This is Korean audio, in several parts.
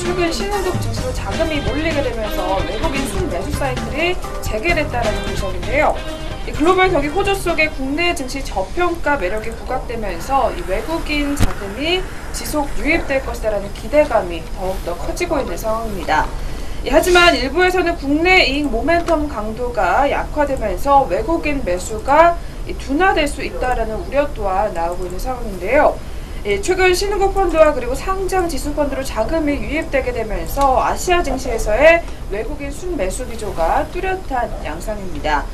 최근 신흥국 증시로 자금이 몰리게 되면서 외국인 순매수 사이클이 재개됐다는 분석인데요. 글로벌 경기 호조 속에 국내 증시 저평가 매력이 부각되면서 이 외국인 자금이 지속 유입될 것이라는 기대감이 더욱더 커지고 있는 상황입니다. 하지만 일부에서는 국내 이익 모멘텀 강도가 약화되면서 외국인 매수가 둔화될 수 있다는 우려 또한 나오고 있는 상황인데요. 최근 신흥국 펀드와 그리고 상장 지수 펀드로 자금이 유입되게 되면서 아시아 증시에서의 외국인 순매수 기조가 뚜렷한 양상입니다.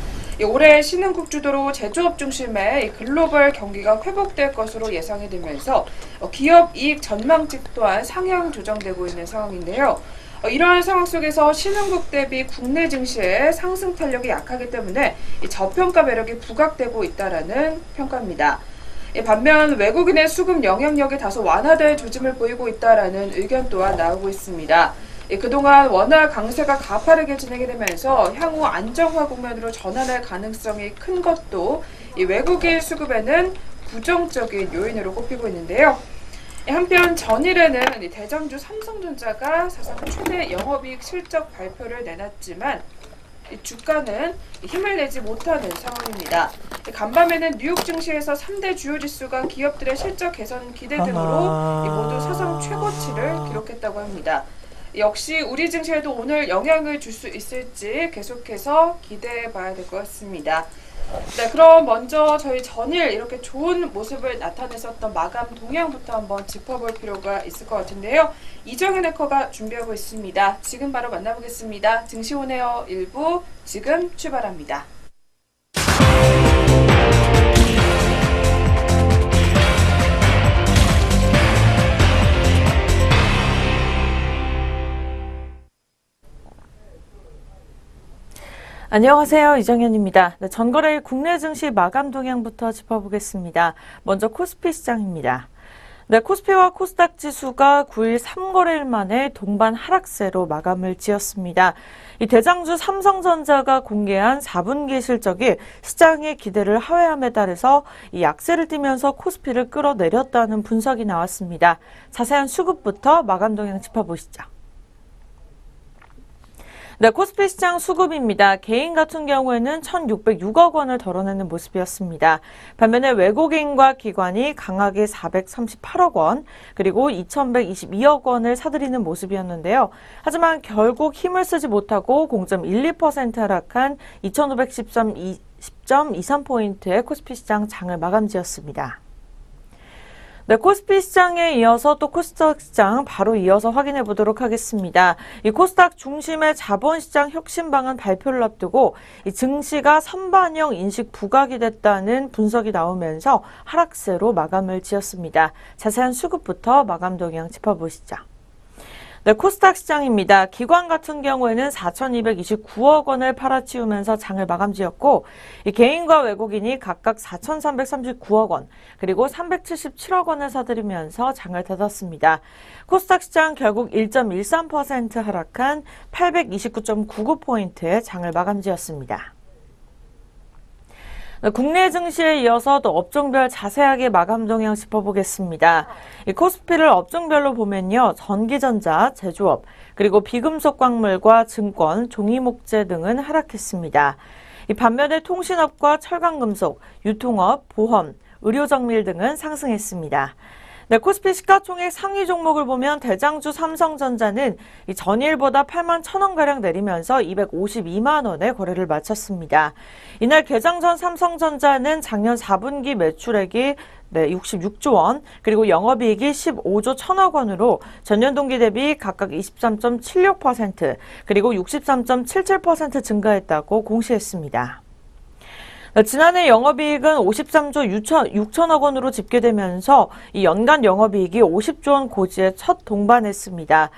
올해 신흥국 주도로 제조업 중심의 글로벌 경기가 회복될 것으로 예상이 되면서 기업 이익 전망치 또한 상향 조정되고 있는 상황인데요. 이러한 상황 속에서 신흥국 대비 국내 증시의 상승 탄력이 약하기 때문에 저평가 매력이 부각되고 있다는 평가입니다. 반면 외국인의 수급 영향력이 다소 완화될 조짐을 보이고 있다는 의견 또한 나오고 있습니다. 그동안 원화 강세가 가파르게 진행이 되면서 향후 안정화 국면으로 전환할 가능성이 큰 것도 이 외국인 수급에는 부정적인 요인으로 꼽히고 있는데요. 한편 전일에는 대장주 삼성전자가 사상 최대 영업이익 실적 발표를 내놨지만 주가는 힘을 내지 못하는 상황입니다. 간밤에는 뉴욕 증시에서 3대 주요 지수가 기업들의 실적 개선 기대 등으로 모두 사상 최고치를 기록했다고 합니다. 역시 우리 증시에도 오늘 영향을 줄 수 있을지 계속해서 기대해 봐야 될 것 같습니다. 네, 그럼 먼저 저희 전일 이렇게 좋은 모습을 나타냈었던 마감 동향부터 한번 짚어볼 필요가 있을 것 같은데요. 이정현 해커가 준비하고 있습니다. 지금 바로 만나보겠습니다. 증시온에어 1부 지금 출발합니다. 안녕하세요. 이정현입니다. 네, 전거래일 국내 증시 마감 동향부터 짚어보겠습니다. 먼저 코스피 시장입니다. 네, 코스피와 코스닥 지수가 9일 3거래일 만에 동반 하락세로 마감을 지었습니다. 이 대장주 삼성전자가 공개한 4분기 실적이 시장의 기대를 하회함에 따라서 이 약세를 띠면서 코스피를 끌어내렸다는 분석이 나왔습니다. 자세한 수급부터 마감 동향 짚어보시죠. 네, 코스피 시장 수급입니다. 개인 같은 경우에는 1,606억 원을 덜어내는 모습이었습니다. 반면에 외국인과 기관이 강하게 438억 원, 그리고 2,122억 원을 사들이는 모습이었는데요. 하지만 결국 힘을 쓰지 못하고 0.12% 하락한 2,510.23포인트의 코스피 시장 장을 마감지었습니다. 네, 코스피 시장에 이어서 또 코스닥 시장 바로 이어서 확인해 보도록 하겠습니다. 이 코스닥 중심의 자본시장 혁신 방안 발표를 앞두고 이 증시가 선반영 인식 부각이 됐다는 분석이 나오면서 하락세로 마감을 지었습니다. 자세한 수급부터 마감 동향 짚어보시죠. 네, 코스닥 시장입니다. 기관 같은 경우에는 4,229억 원을 팔아치우면서 장을 마감지었고, 이 개인과 외국인이 각각 4,339억 원, 그리고 377억 원을 사들이면서 장을 닫았습니다. 코스닥 시장 결국 1.13% 하락한 829.99포인트의 장을 마감지었습니다. 국내 증시에 이어서 또 업종별 자세하게 마감 동향 짚어보겠습니다. 이 코스피를 업종별로 보면요. 전기전자, 제조업, 그리고 비금속 광물과 증권, 종이목재 등은 하락했습니다. 이 반면에 통신업과 철강금속, 유통업, 보험, 의료정밀 등은 상승했습니다. 네, 코스피 시가총액 상위 종목을 보면 대장주 삼성전자는 이 전일보다 8만 1,000원가량 내리면서 252만 원에 거래를 마쳤습니다. 이날 개장 전 삼성전자는 작년 4분기 매출액이 66조 원, 그리고 영업이익이 15조 1,000억 원으로 전년 동기 대비 각각 23.76%, 그리고 63.77% 증가했다고 공시했습니다. 지난해 영업이익은 53조 6천억 원으로 집계되면서 이 연간 영업이익이 50조 원 고지에 첫 동반했습니다.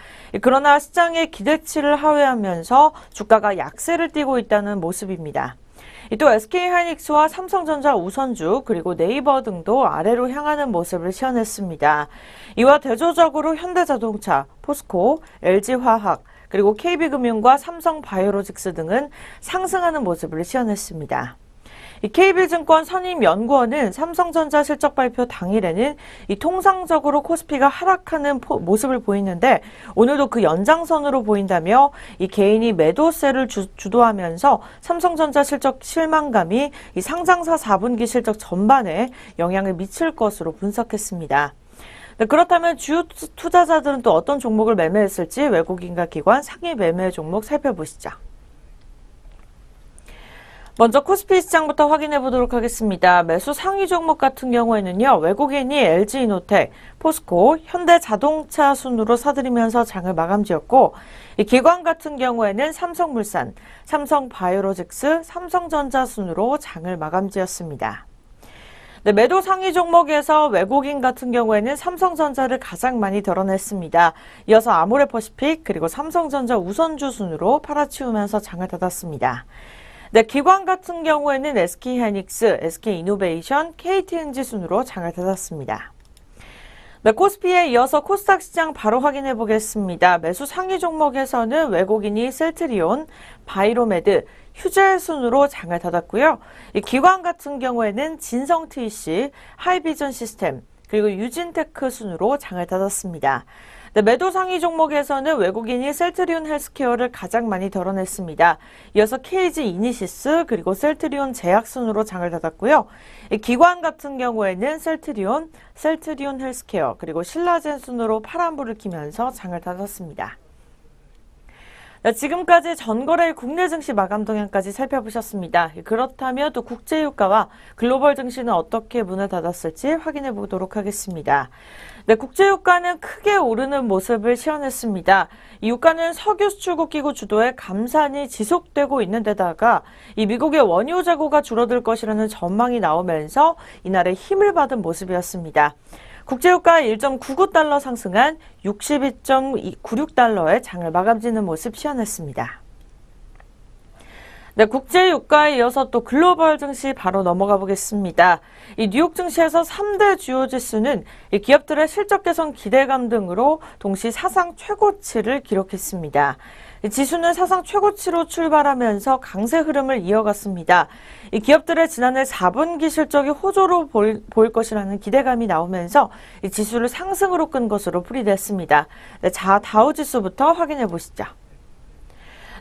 그러나 시장의 기대치를 하회하면서 주가가 약세를 띠고 있다는 모습입니다. 또 SK하이닉스와 삼성전자 우선주 그리고 네이버 등도 아래로 향하는 모습을 시현했습니다. 이와 대조적으로 현대자동차, 포스코, LG화학, 그리고 KB금융과 삼성바이오로직스 등은 상승하는 모습을 시현했습니다. 이 KB증권 선임연구원은 삼성전자 실적 발표 당일에는 이 통상적으로 코스피가 하락하는 모습을 보이는데 오늘도 그 연장선으로 보인다며 이 개인이 매도세를 주도하면서 삼성전자 실적 실망감이 이 상장사 4분기 실적 전반에 영향을 미칠 것으로 분석했습니다. 네, 그렇다면 주요 투자자들은 또 어떤 종목을 매매했을지 외국인과 기관 상위 매매 종목 살펴보시죠. 먼저 코스피 시장부터 확인해 보도록 하겠습니다. 매수 상위 종목 같은 경우에는요, 외국인이 LG이노텍, 포스코, 현대자동차 순으로 사들이면서 장을 마감지었고, 이 기관 같은 경우에는 삼성물산, 삼성바이오로직스, 삼성전자 순으로 장을 마감지었습니다. 네, 매도 상위 종목에서 외국인 같은 경우에는 삼성전자를 가장 많이 드러냈습니다. 이어서 아모레퍼시픽 그리고 삼성전자 우선주 순으로 팔아치우면서 장을 닫았습니다. 네, 기관 같은 경우에는 SK하이닉스, SK이노베이션, KTNG 순으로 장을 닫았습니다. 네, 코스피에 이어서 코스닥 시장 바로 확인해 보겠습니다. 매수 상위 종목에서는 외국인이 셀트리온, 바이로메드, 휴젤 순으로 장을 닫았고요. 이 기관 같은 경우에는 진성TC, 하이비전 시스템, 그리고 유진테크 순으로 장을 닫았습니다. 네, 매도 상위 종목에서는 외국인이 셀트리온 헬스케어를 가장 많이 드러냈습니다. 이어서 KG 이니시스 그리고 셀트리온 제약 순으로 장을 닫았고요. 기관 같은 경우에는 셀트리온 헬스케어 그리고 신라젠 순으로 파란불을 켜면서 장을 닫았습니다. 네, 지금까지 전거래일 국내 증시 마감 동향까지 살펴보셨습니다. 그렇다면 또 국제유가와 글로벌 증시는 어떻게 문을 닫았을지 확인해 보도록 하겠습니다. 네, 국제유가는 크게 오르는 모습을 시현했습니다. 이 유가는 석유 수출국 기구 주도의 감산이 지속되고 있는 데다가 이 미국의 원유 재고가 줄어들 것이라는 전망이 나오면서 이날에 힘을 받은 모습이었습니다. 국제유가 1.99달러 상승한 62.96달러의 장을 마감지는 모습 시현했습니다. 네, 국제유가에 이어서 또 글로벌 증시 바로 넘어가 보겠습니다. 이 뉴욕 증시에서 3대 주요 지수는 이 기업들의 실적 개선 기대감 등으로 동시 사상 최고치를 기록했습니다. 이 지수는 사상 최고치로 출발하면서 강세 흐름을 이어갔습니다. 이 기업들의 지난해 4분기 실적이 호조로 보일 것이라는 기대감이 나오면서 이 지수를 상승으로 끈 것으로 풀이됐습니다. 네, 자, 다우지수부터 확인해 보시죠.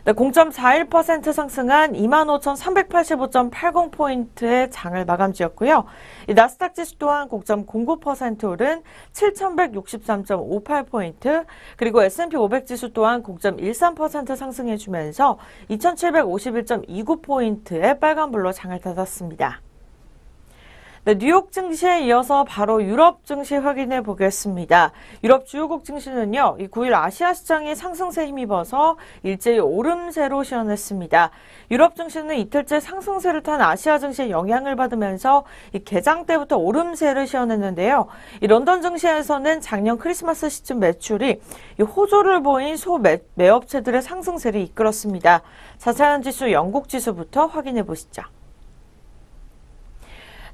네, 0.41% 상승한 25,385.80포인트의 장을 마감지었고요. 이 나스닥 지수 또한 0.09% 오른 7,163.58포인트, 그리고 S&P 500 지수 또한 0.13% 상승해주면서 2,751.29포인트의 빨간불로 장을 닫았습니다. 네, 뉴욕 증시에 이어서 바로 유럽 증시 확인해 보겠습니다. 유럽 주요국 증시는요, 이 9일 아시아 시장이 상승세 힘입어서 일제히 오름세로 시현했습니다. 유럽 증시는 이틀째 상승세를 탄 아시아 증시의 영향을 받으면서 이 개장 때부터 오름세를 시현했는데요. 이 런던 증시에서는 작년 크리스마스 시즌 매출이 이 호조를 보인 소매업체들의 상승세를 이끌었습니다. 자세한 지수 영국 지수부터 확인해 보시죠.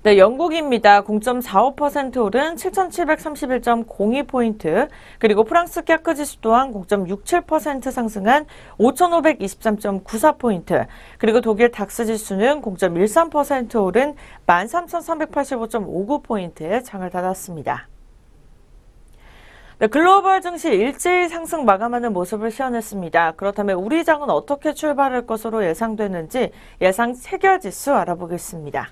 네, 영국입니다. 0.45% 오른 7,731.02포인트, 그리고 프랑스 캐크 지수 또한 0.67% 상승한 5,523.94포인트, 그리고 독일 닥스 지수는 0.13% 오른 13,385.59포인트에 장을 닫았습니다. 네, 글로벌 증시 일제히 상승 마감하는 모습을 시현했습니다. 그렇다면 우리 장은 어떻게 출발할 것으로 예상되는지 예상 체결지수 알아보겠습니다.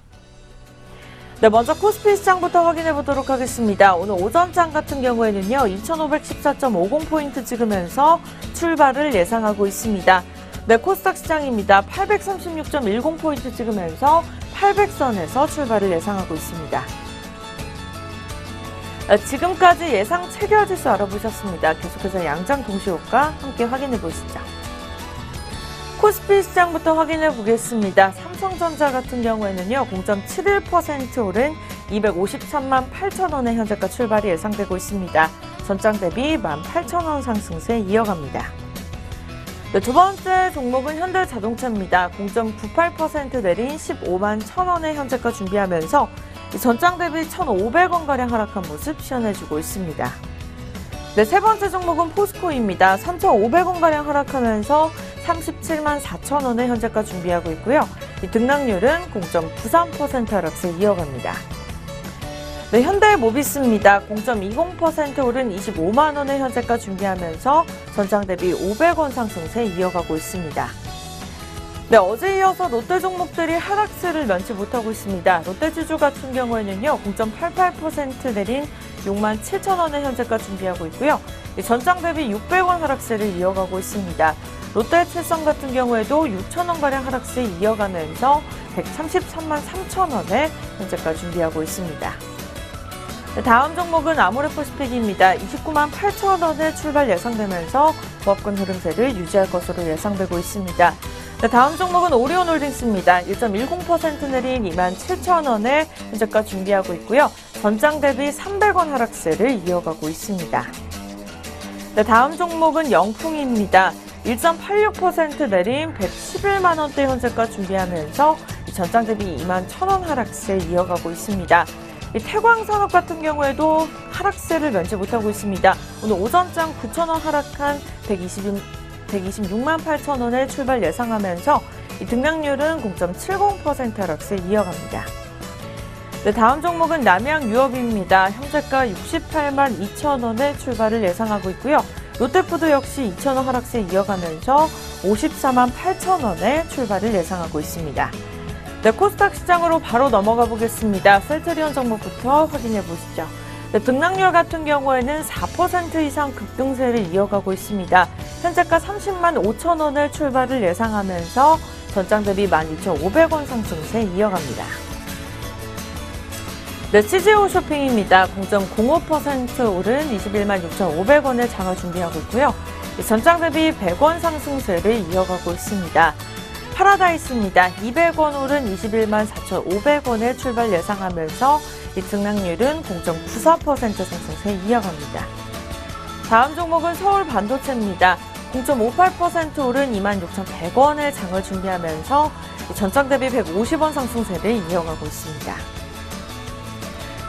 네, 먼저 코스피 시장부터 확인해 보도록 하겠습니다. 오늘 오전장 같은 경우에는요, 2,514.50포인트 찍으면서 출발을 예상하고 있습니다. 네, 코스닥 시장입니다. 836.10포인트 찍으면서 800선에서 출발을 예상하고 있습니다. 네, 지금까지 예상 체결지수 알아보셨습니다. 계속해서 양장 동시효과 함께 확인해 보시죠. 코스피 시장부터 확인해 보겠습니다. 삼성전자 같은 경우에는요, 0.71% 오른 253만 8천원의 현재가 출발이 예상되고 있습니다. 전장 대비 18,000원 상승세 이어갑니다. 네, 두 번째 종목은 현대자동차입니다. 0.98% 내린 15만 1,000원의 현재가 준비하면서 전장 대비 1,500원가량 하락한 모습 시현해주고 있습니다. 네, 세 번째 종목은 포스코입니다. 3,500원가량 하락하면서 37만 4천 원에 현재가 준비하고 있고요. 이 등락률은 0.93% 하락세 이어갑니다. 네, 현대모비스입니다. 0.20% 오른 25만 원에 현재가 준비하면서 전장 대비 500원 상승세 이어가고 있습니다. 네, 어제 이어서 롯데 종목들이 하락세를 면치 못하고 있습니다. 롯데지주 같은 경우에는요, 0.88% 내린 6만 7천 원에 현재가 준비하고 있고요. 전장 대비 600원 하락세를 이어가고 있습니다. 롯데칠성 같은 경우에도 6천 원가량 하락세 이어가면서 133만 3천 원에 현재가 준비하고 있습니다. 네, 다음 종목은 아모레퍼시픽입니다. 29만 8천 원에 출발 예상되면서 보합권 흐름세를 유지할 것으로 예상되고 있습니다. 네, 다음 종목은 오리온홀딩스입니다. 1.10% 내린 2만 7천 원에 현재가 준비하고 있고요. 전장 대비 300원 하락세를 이어가고 있습니다. 네, 다음 종목은 영풍입니다. 1.86% 내린 111만 원대 현재가 준비하면서 전장 대비 2만 1,000원 하락세 이어가고 있습니다. 이 태광산업 같은 경우에도 하락세를 면치 못하고 있습니다. 오늘 오전장 9,000원 하락한 126만 8천 원에 출발 예상하면서 이 등락률은 0.70% 하락세 이어갑니다. 네, 다음 종목은 남양유업입니다. 현재가 68만 2천 원에 출발을 예상하고 있고요. 롯데푸드 역시 2천 원 하락세 이어가면서 54만 8천 원에 출발을 예상하고 있습니다. 네, 코스닥 시장으로 바로 넘어가 보겠습니다. 셀트리온 종목부터 확인해 보시죠. 네, 등락률 같은 경우에는 4% 이상 급등세를 이어가고 있습니다. 현재가 30만 5천 원에 출발을 예상하면서 전장 대비 12,500원 상승세 이어갑니다. 네, CGO 쇼핑입니다. 0.05% 오른 21만 6,500원에 장을 준비하고 있고요. 전장 대비 100원 상승세를 이어가고 있습니다. 파라다이스입니다. 200원 오른 21만 4,500원에 출발 예상하면서 이 등락률은 0.94% 상승세 이어갑니다. 다음 종목은 서울반도체입니다. 0.58% 오른 26,100원의 장을 준비하면서 전장 대비 150원 상승세를 이어가고 있습니다.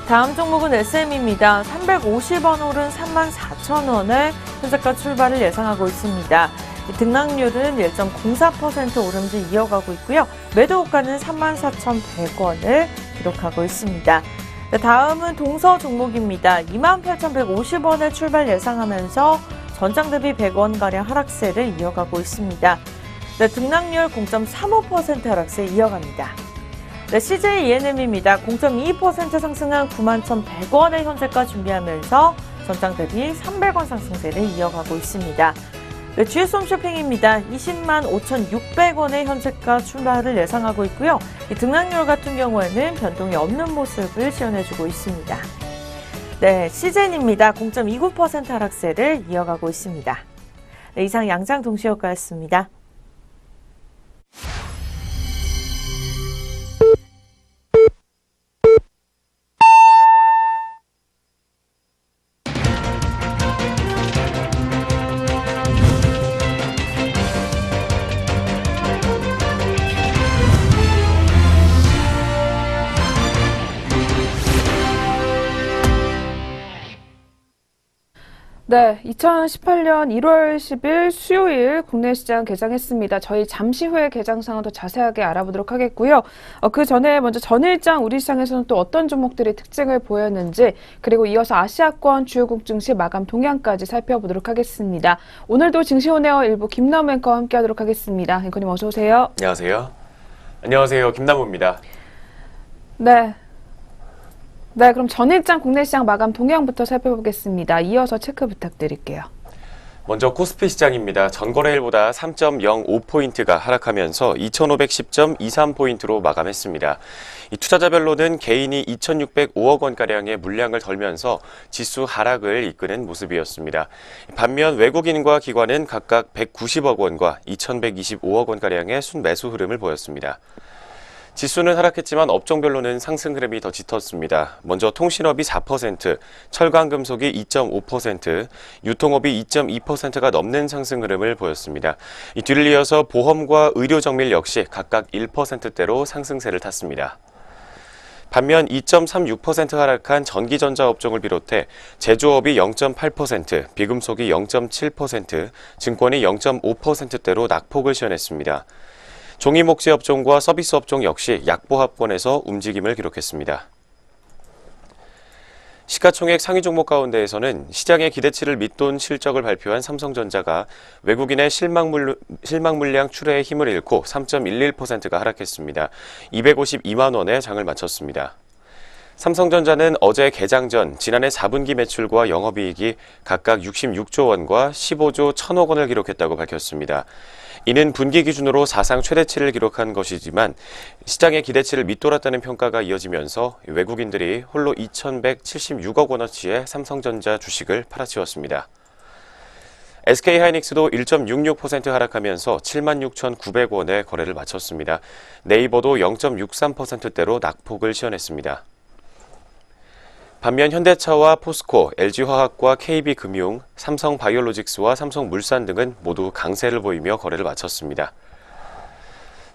다음 종목은 SM입니다. 350원 오른 34,000원에 현재가 출발을 예상하고 있습니다. 등락률은 1.04% 오름세 이어가고 있고요. 매도호가는 34,100원을 기록하고 있습니다. 네, 다음은 동서 종목입니다. 28,150원에 출발 예상하면서 전장 대비 100원가량 하락세를 이어가고 있습니다. 네, 등락률 0.35% 하락세 이어갑니다. 네, CJ ENM입니다. 0.22% 상승한 91,100원에 현재가 준비하면서 전장 대비 300원 상승세를 이어가고 있습니다. 네, GS홈쇼핑입니다. 20만 5,600원에 현재가 출발을 예상하고 있고요. 이 등락률 같은 경우에는 변동이 없는 모습을 시연해주고 있습니다. 네, CJN입니다. 0.29% 하락세를 이어가고 있습니다. 네, 이상 양장 동시효과였습니다. 네, 2018년 1월 10일 수요일 국내 시장 개장했습니다. 저희 잠시 후에 개장 상황 더 자세하게 알아보도록 하겠고요. 그 전에 먼저 전일장 우리 시장에서는 또 어떤 종목들이 특징을 보였는지, 그리고 이어서 아시아권 주요국 증시 마감 동향까지 살펴보도록 하겠습니다. 오늘도 증시온에어 일부 김남우 앵커와 함께하도록 하겠습니다. 앵커님 어서 오세요. 안녕하세요. 안녕하세요. 김남우입니다. 네, 그럼 전일장 국내 시장 마감 동향부터 살펴보겠습니다. 이어서 체크 부탁드릴게요. 먼저 코스피 시장입니다. 전거래일보다 3.05포인트가 하락하면서 2,510.23포인트로 마감했습니다. 이 투자자별로는 개인이 2,605억 원가량의 물량을 덜면서 지수 하락을 이끄는 모습이었습니다. 반면 외국인과 기관은 각각 190억 원과 2,125억 원가량의 순매수 흐름을 보였습니다. 지수는 하락했지만 업종별로는 상승 흐름이 더 짙었습니다. 먼저 통신업이 4%, 철강금속이 2.5%, 유통업이 2.2%가 넘는 상승 흐름을 보였습니다. 이 뒤를 이어서 보험과 의료정밀 역시 각각 1%대로 상승세를 탔습니다. 반면 2.36% 하락한 전기전자 업종을 비롯해 제조업이 0.8%, 비금속이 0.7%, 증권이 0.5%대로 낙폭을 시현했습니다. 종이목재 업종과 서비스 업종 역시 약보합권에서 움직임을 기록했습니다. 시가총액 상위 종목 가운데에서는 시장의 기대치를 밑돈 실적을 발표한 삼성전자가 외국인의 실망 물량 출회에 힘을 잃고 3.11%가 하락했습니다. 252만 원에 장을 마쳤습니다. 삼성전자는 어제 개장 전 지난해 4분기 매출과 영업이익이 각각 66조 원과 15조 1천억 원을 기록했다고 밝혔습니다. 이는 분기 기준으로 사상 최대치를 기록한 것이지만 시장의 기대치를 밑돌았다는 평가가 이어지면서 외국인들이 홀로 2,176억 원어치의 삼성전자 주식을 팔아치웠습니다. SK하이닉스도 1.66% 하락하면서 76,900원에 거래를 마쳤습니다. 네이버도 0.63%대로 낙폭을 시현했습니다. 반면 현대차와 포스코, LG화학과 KB금융, 삼성바이오로직스와 삼성물산 등은 모두 강세를 보이며 거래를 마쳤습니다.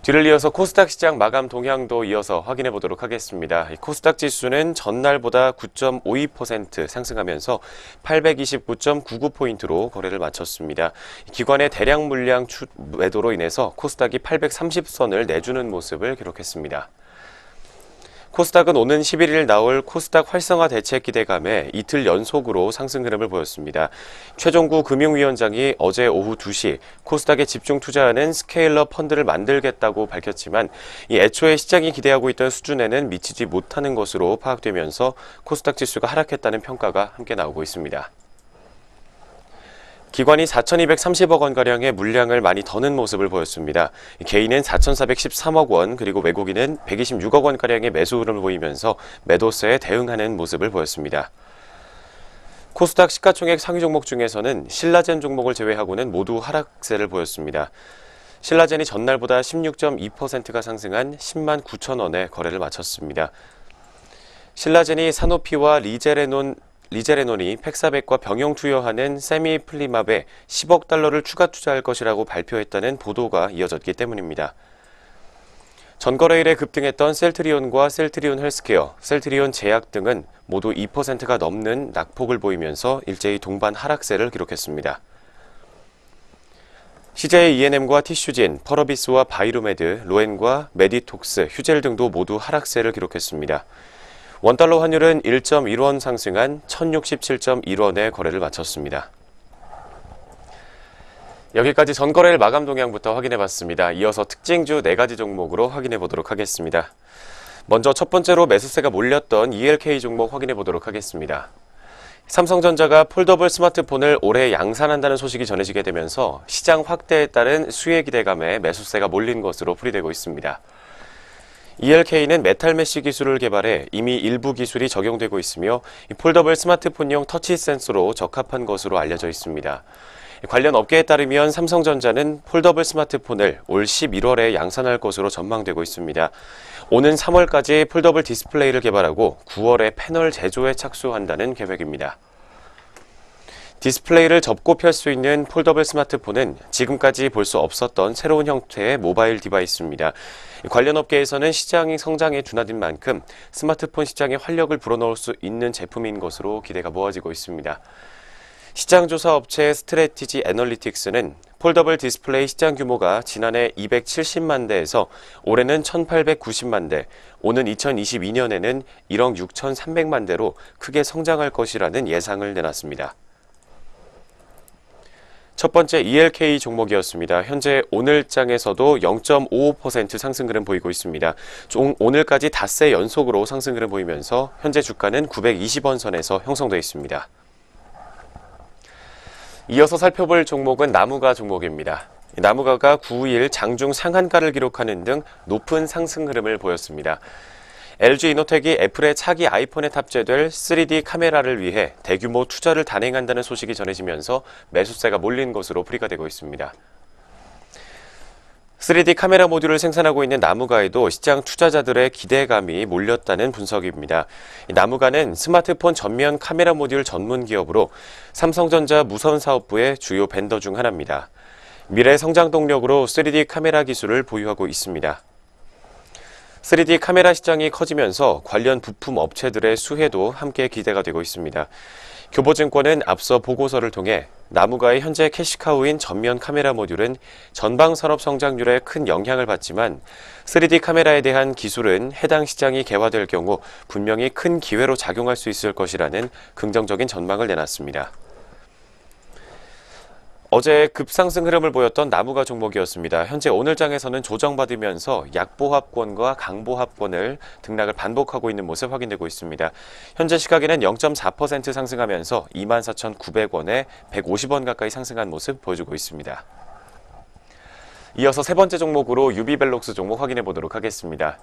뒤를 이어서 코스닥 시장 마감 동향도 이어서 확인해 보도록 하겠습니다. 코스닥 지수는 전날보다 9.52% 상승하면서 829.99포인트로 거래를 마쳤습니다. 기관의 대량 물량 매도로 인해서 코스닥이 830선을 내주는 모습을 기록했습니다. 코스닥은 오는 11일 나올 코스닥 활성화 대책 기대감에 이틀 연속으로 상승 흐름을 보였습니다. 최종구 금융위원장이 어제 오후 2시 코스닥에 집중 투자하는 스케일러 펀드를 만들겠다고 밝혔지만 애초에 시장이 기대하고 있던 수준에는 미치지 못하는 것으로 파악되면서 코스닥 지수가 하락했다는 평가가 함께 나오고 있습니다. 기관이 4,230억 원가량의 물량을 많이 더는 모습을 보였습니다. 개인은 4,413억 원, 그리고 외국인은 126억 원가량의 매수 흐름을 보이면서 매도세에 대응하는 모습을 보였습니다. 코스닥 시가총액 상위 종목 중에서는 신라젠 종목을 제외하고는 모두 하락세를 보였습니다. 신라젠이 전날보다 16.2%가 상승한 10만 9천 원에 거래를 마쳤습니다. 신라젠이 사노피와 리제레논이 팩사백과 병용 투여하는 세미플리맙에 10억 달러를 추가 투자할 것이라고 발표했다는 보도가 이어졌기 때문입니다. 전거래일에 급등했던 셀트리온과 셀트리온 헬스케어, 셀트리온 제약 등은 모두 2%가 넘는 낙폭을 보이면서 일제히 동반 하락세를 기록했습니다. CJ ENM과 티슈진, 펄어비스와 바이로메드, 로엔과 메디톡스, 휴젤 등도 모두 하락세를 기록했습니다. 원달러 환율은 1.1원 상승한 1,067.1원에 거래를 마쳤습니다. 여기까지 전거래일 마감 동향부터 확인해봤습니다. 이어서 특징주 4가지 종목으로 확인해보도록 하겠습니다. 먼저 첫 번째로 매수세가 몰렸던 ELK 종목 확인해보도록 하겠습니다. 삼성전자가 폴더블 스마트폰을 올해 양산한다는 소식이 전해지게 되면서 시장 확대에 따른 수혜 기대감에 매수세가 몰린 것으로 풀이되고 있습니다. ELK는 메탈 메쉬 기술을 개발해 이미 일부 기술이 적용되고 있으며 폴더블 스마트폰용 터치 센서로 적합한 것으로 알려져 있습니다. 관련 업계에 따르면 삼성전자는 폴더블 스마트폰을 올 11월에 양산할 것으로 전망되고 있습니다. 오는 3월까지 폴더블 디스플레이를 개발하고 9월에 패널 제조에 착수한다는 계획입니다. 디스플레이를 접고 펼 수 있는 폴더블 스마트폰은 지금까지 볼 수 없었던 새로운 형태의 모바일 디바이스입니다. 관련 업계에서는 시장이 성장에 둔화된 만큼 스마트폰 시장에 활력을 불어넣을 수 있는 제품인 것으로 기대가 모아지고 있습니다. 시장조사 업체 스트래티지 애널리틱스는 폴더블 디스플레이 시장 규모가 지난해 270만 대에서 올해는 1890만 대, 오는 2022년에는 1억 6,300만 대로 크게 성장할 것이라는 예상을 내놨습니다. 첫 번째 ELK 종목이었습니다. 현재 오늘장에서도 0.55% 상승 흐름 보이고 있습니다. 오늘까지 닷새 연속으로 상승 흐름 보이면서 현재 주가는 920원 선에서 형성되어 있습니다. 이어서 살펴볼 종목은 나무가 종목입니다. 나무가가 9일 장중 상한가를 기록하는 등 높은 상승 흐름을 보였습니다. LG 이노텍이 애플의 차기 아이폰에 탑재될 3D 카메라를 위해 대규모 투자를 단행한다는 소식이 전해지면서 매수세가 몰린 것으로 풀이가 되고 있습니다. 3D 카메라 모듈을 생산하고 있는 나무가에도 시장 투자자들의 기대감이 몰렸다는 분석입니다. 나무가는 스마트폰 전면 카메라 모듈 전문 기업으로 삼성전자 무선사업부의 주요 벤더 중 하나입니다. 미래 성장 동력으로 3D 카메라 기술을 보유하고 있습니다. 3D 카메라 시장이 커지면서 관련 부품 업체들의 수혜도 함께 기대가 되고 있습니다. 교보증권은 앞서 보고서를 통해 나무가의 현재 캐시카우인 전면 카메라 모듈은 전방 산업 성장률에 큰 영향을 받지만 3D 카메라에 대한 기술은 해당 시장이 개화될 경우 분명히 큰 기회로 작용할 수 있을 것이라는 긍정적인 전망을 내놨습니다. 어제 급상승 흐름을 보였던 나무가 종목이었습니다. 현재 오늘장에서는 조정받으면서 약보합권과 강보합권을 등락을 반복하고 있는 모습 확인되고 있습니다. 현재 시각에는 0.4% 상승하면서 24,900원에 150원 가까이 상승한 모습 보여주고 있습니다. 이어서 세 번째 종목으로 유비벨록스 종목 확인해 보도록 하겠습니다.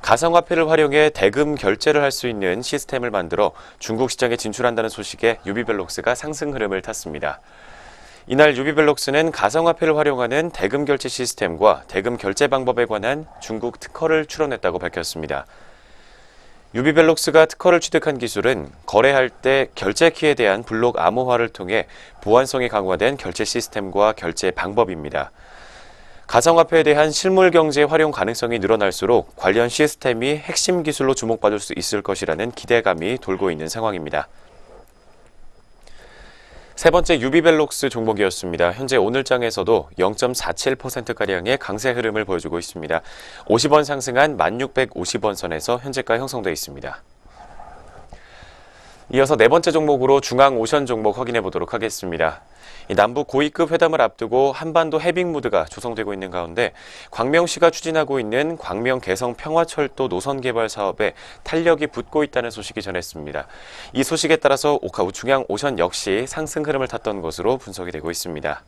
가상화폐를 활용해 대금 결제를 할 수 있는 시스템을 만들어 중국 시장에 진출한다는 소식에 유비벨록스가 상승 흐름을 탔습니다. 이날 유비벨록스는 가상화폐를 활용하는 대금 결제 시스템과 대금 결제 방법에 관한 중국 특허를 출원했다고 밝혔습니다. 유비벨록스가 특허를 취득한 기술은 거래할 때 결제 키에 대한 블록 암호화를 통해 보안성이 강화된 결제 시스템과 결제 방법입니다. 가상화폐에 대한 실물 경제 활용 가능성이 늘어날수록 관련 시스템이 핵심 기술로 주목받을 수 있을 것이라는 기대감이 돌고 있는 상황입니다. 세 번째 유비벨록스 종목이었습니다. 현재 오늘장에서도 0.47%가량의 강세 흐름을 보여주고 있습니다. 50원 상승한 1650원 선에서 현재가 형성되어 있습니다. 이어서 네 번째 종목으로 중앙오션 종목 확인해 보도록 하겠습니다. 남북 고위급 회담을 앞두고 한반도 해빙 무드가 조성되고 있는 가운데 광명시가 추진하고 있는 광명 개성 평화철도 노선 개발 사업에 탄력이 붙고 있다는 소식이 전했습니다. 이 소식에 따라서 오카우 중앙오션 역시 상승 흐름을 탔던 것으로 분석이 되고 있습니다.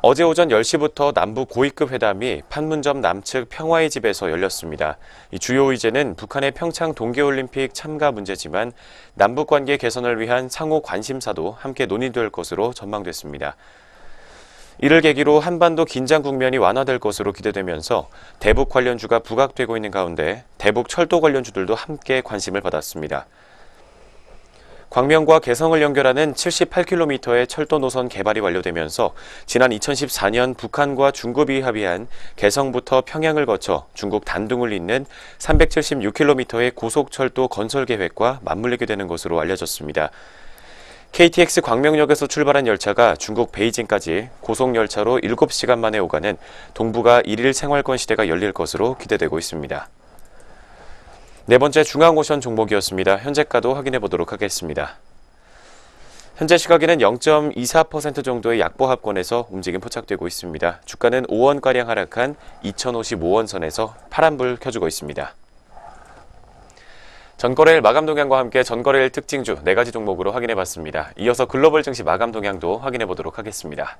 어제 오전 10시부터 남북 고위급 회담이 판문점 남측 평화의 집에서 열렸습니다. 이 주요 의제는 북한의 평창 동계올림픽 참가 문제지만 남북 관계 개선을 위한 상호 관심사도 함께 논의될 것으로 전망됐습니다. 이를 계기로 한반도 긴장 국면이 완화될 것으로 기대되면서 대북 관련주가 부각되고 있는 가운데 대북 철도 관련주들도 함께 관심을 받았습니다. 광명과 개성을 연결하는 78km의 철도 노선 개발이 완료되면서 지난 2014년 북한과 중국이 합의한 개성부터 평양을 거쳐 중국 단둥을 잇는 376km의 고속철도 건설 계획과 맞물리게 되는 것으로 알려졌습니다. KTX 광명역에서 출발한 열차가 중국 베이징까지 고속열차로 7시간 만에 오가는 동북아 1일 생활권 시대가 열릴 것으로 기대되고 있습니다. 네 번째 중앙오션 종목이었습니다. 현재가도 확인해 보도록 하겠습니다. 현재 시각에는 0.24% 정도의 약보합권에서 움직임 포착되고 있습니다. 주가는 5원가량 하락한 2055원 선에서 파란불 켜주고 있습니다. 전거래일 마감 동향과 함께 전거래일 특징주 4가지 종목으로 확인해 봤습니다. 이어서 글로벌 증시 마감 동향도 확인해 보도록 하겠습니다.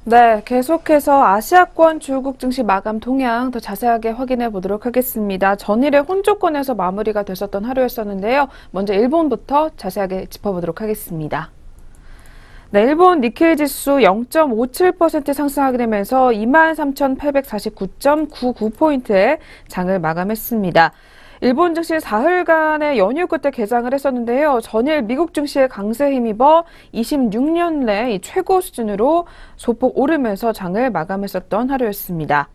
네, 계속해서 아시아권 중국 증시 마감 동향 더 자세하게 확인해 보도록 하겠습니다. 전일에 혼조권에서 마무리가 됐었던 하루였었는데요. 먼저 일본부터 자세하게 짚어보도록 하겠습니다. 네, 일본 니케이 지수 0.57% 상승하게 되면서 23,849.99포인트에 장을 마감했습니다. 일본 증시 사흘간의 연휴 끝에 개장을 했었는데요. 전일 미국 증시의 강세에 힘입어 26년 내 최고 수준으로 소폭 오르면서 장을 마감했었던 하루였습니다.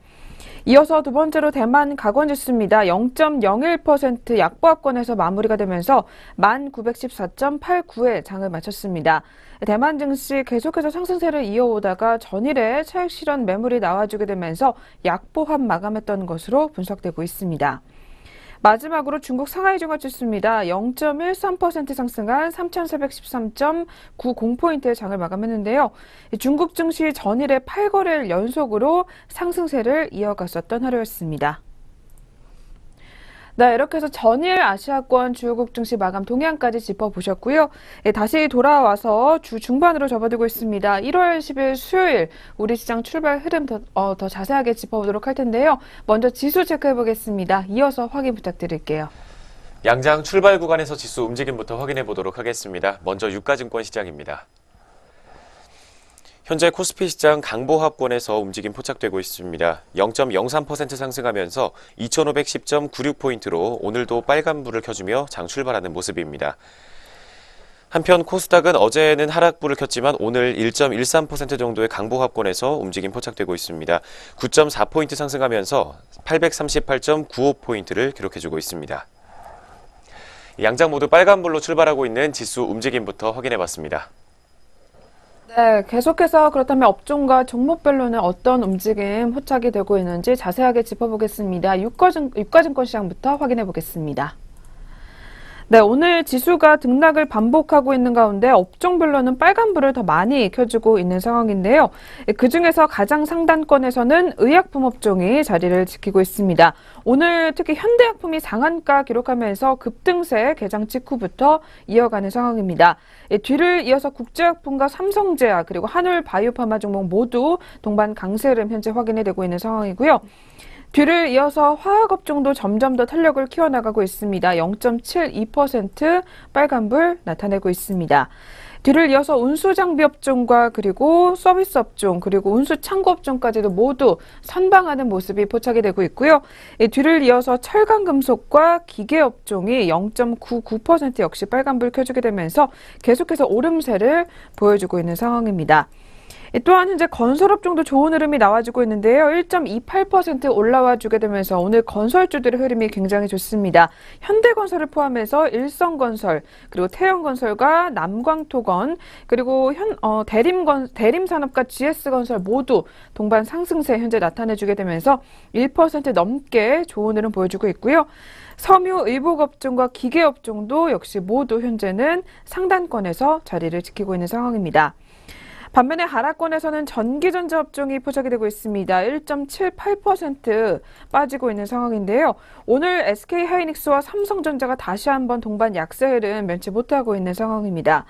이어서 두 번째로 대만 가권지수입니다. 0.01% 약보합권에서 마무리가 되면서 1914.89에 장을 마쳤습니다. 대만 증시 계속해서 상승세를 이어오다가 전일에 차익 실현 매물이 나와주게 되면서 약보합 마감했던 것으로 분석되고 있습니다. 마지막으로 중국 상하이 종합지수입니다. 0.13% 상승한 3,413.90포인트의 장을 마감했는데요. 중국 증시 전일에 8거래일 연속으로 상승세를 이어갔었던 하루였습니다. 네, 이렇게 해서 전일 아시아권 주요국 증시 마감 동향까지 짚어보셨고요. 다시 돌아와서 주 중반으로 접어들고 있습니다. 1월 10일 수요일 우리 시장 출발 흐름 더 자세하게 짚어보도록 할 텐데요. 먼저 지수 체크해보겠습니다. 이어서 확인 부탁드릴게요. 양장 출발 구간에서 지수 움직임부터 확인해 보도록 하겠습니다. 먼저 유가증권 시장입니다. 현재 코스피 시장 강보합권에서 움직임 포착되고 있습니다. 0.03% 상승하면서 2510.96포인트로 오늘도 빨간불을 켜주며 장 출발하는 모습입니다. 한편 코스닥은 어제는 하락불을 켰지만 오늘 1.13% 정도의 강보합권에서 움직임 포착되고 있습니다. 9.4포인트 상승하면서 838.95포인트를 기록해주고 있습니다. 양장 모두 빨간불로 출발하고 있는 지수 움직임부터 확인해봤습니다. 네, 계속해서 그렇다면 업종과 종목별로는 어떤 움직임 포착이 되고 있는지 자세하게 짚어보겠습니다. 유가증권 시장부터 확인해 보겠습니다. 네, 오늘 지수가 등락을 반복하고 있는 가운데 업종별로는 빨간불을 더 많이 켜주고 있는 상황인데요. 그중에서 가장 상단권에서는 의약품 업종이 자리를 지키고 있습니다. 오늘 특히 현대약품이 상한가 기록하면서 급등세 개장 직후부터 이어가는 상황입니다. 뒤를 이어서 국제약품과 삼성제약 그리고 한울바이오파마 종목 모두 동반 강세를 현재 확인이 되고 있는 상황이고요. 뒤를 이어서 화학업종도 점점 더 탄력을 키워나가고 있습니다. 0.72% 빨간불 나타내고 있습니다. 뒤를 이어서 운수장비업종과 그리고 서비스업종 그리고 운수창고업종까지도 모두 선방하는 모습이 포착이 되고 있고요. 뒤를 이어서 철강금속과 기계업종이 0.99% 역시 빨간불 켜주게 되면서 계속해서 오름세를 보여주고 있는 상황입니다. 또한 현재 건설업종도 좋은 흐름이 나와주고 있는데요. 1.28% 올라와주게 되면서 오늘 건설주들의 흐름이 굉장히 좋습니다. 현대건설을 포함해서 일성건설, 그리고 태영건설과 남광토건, 그리고 대림산업과 GS건설 모두 동반 상승세 현재 나타내주게 되면서 1% 넘게 좋은 흐름 보여주고 있고요. 섬유 의복업종과 기계업종도 역시 모두 현재는 상단권에서 자리를 지키고 있는 상황입니다. 반면에 하락권에서는 전기전자 업종이 포착이 되고 있습니다. 1.78% 빠지고 있는 상황인데요. 오늘 SK하이닉스와 삼성전자가 다시 한번 동반 약세를 면치 못하고 있는 상황입니다.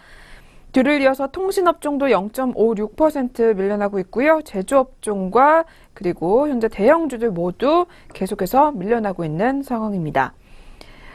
뒤를 이어서 통신업종도 0.56% 밀려나고 있고요. 제조업종과 그리고 현재 대형주들 모두 계속해서 밀려나고 있는 상황입니다.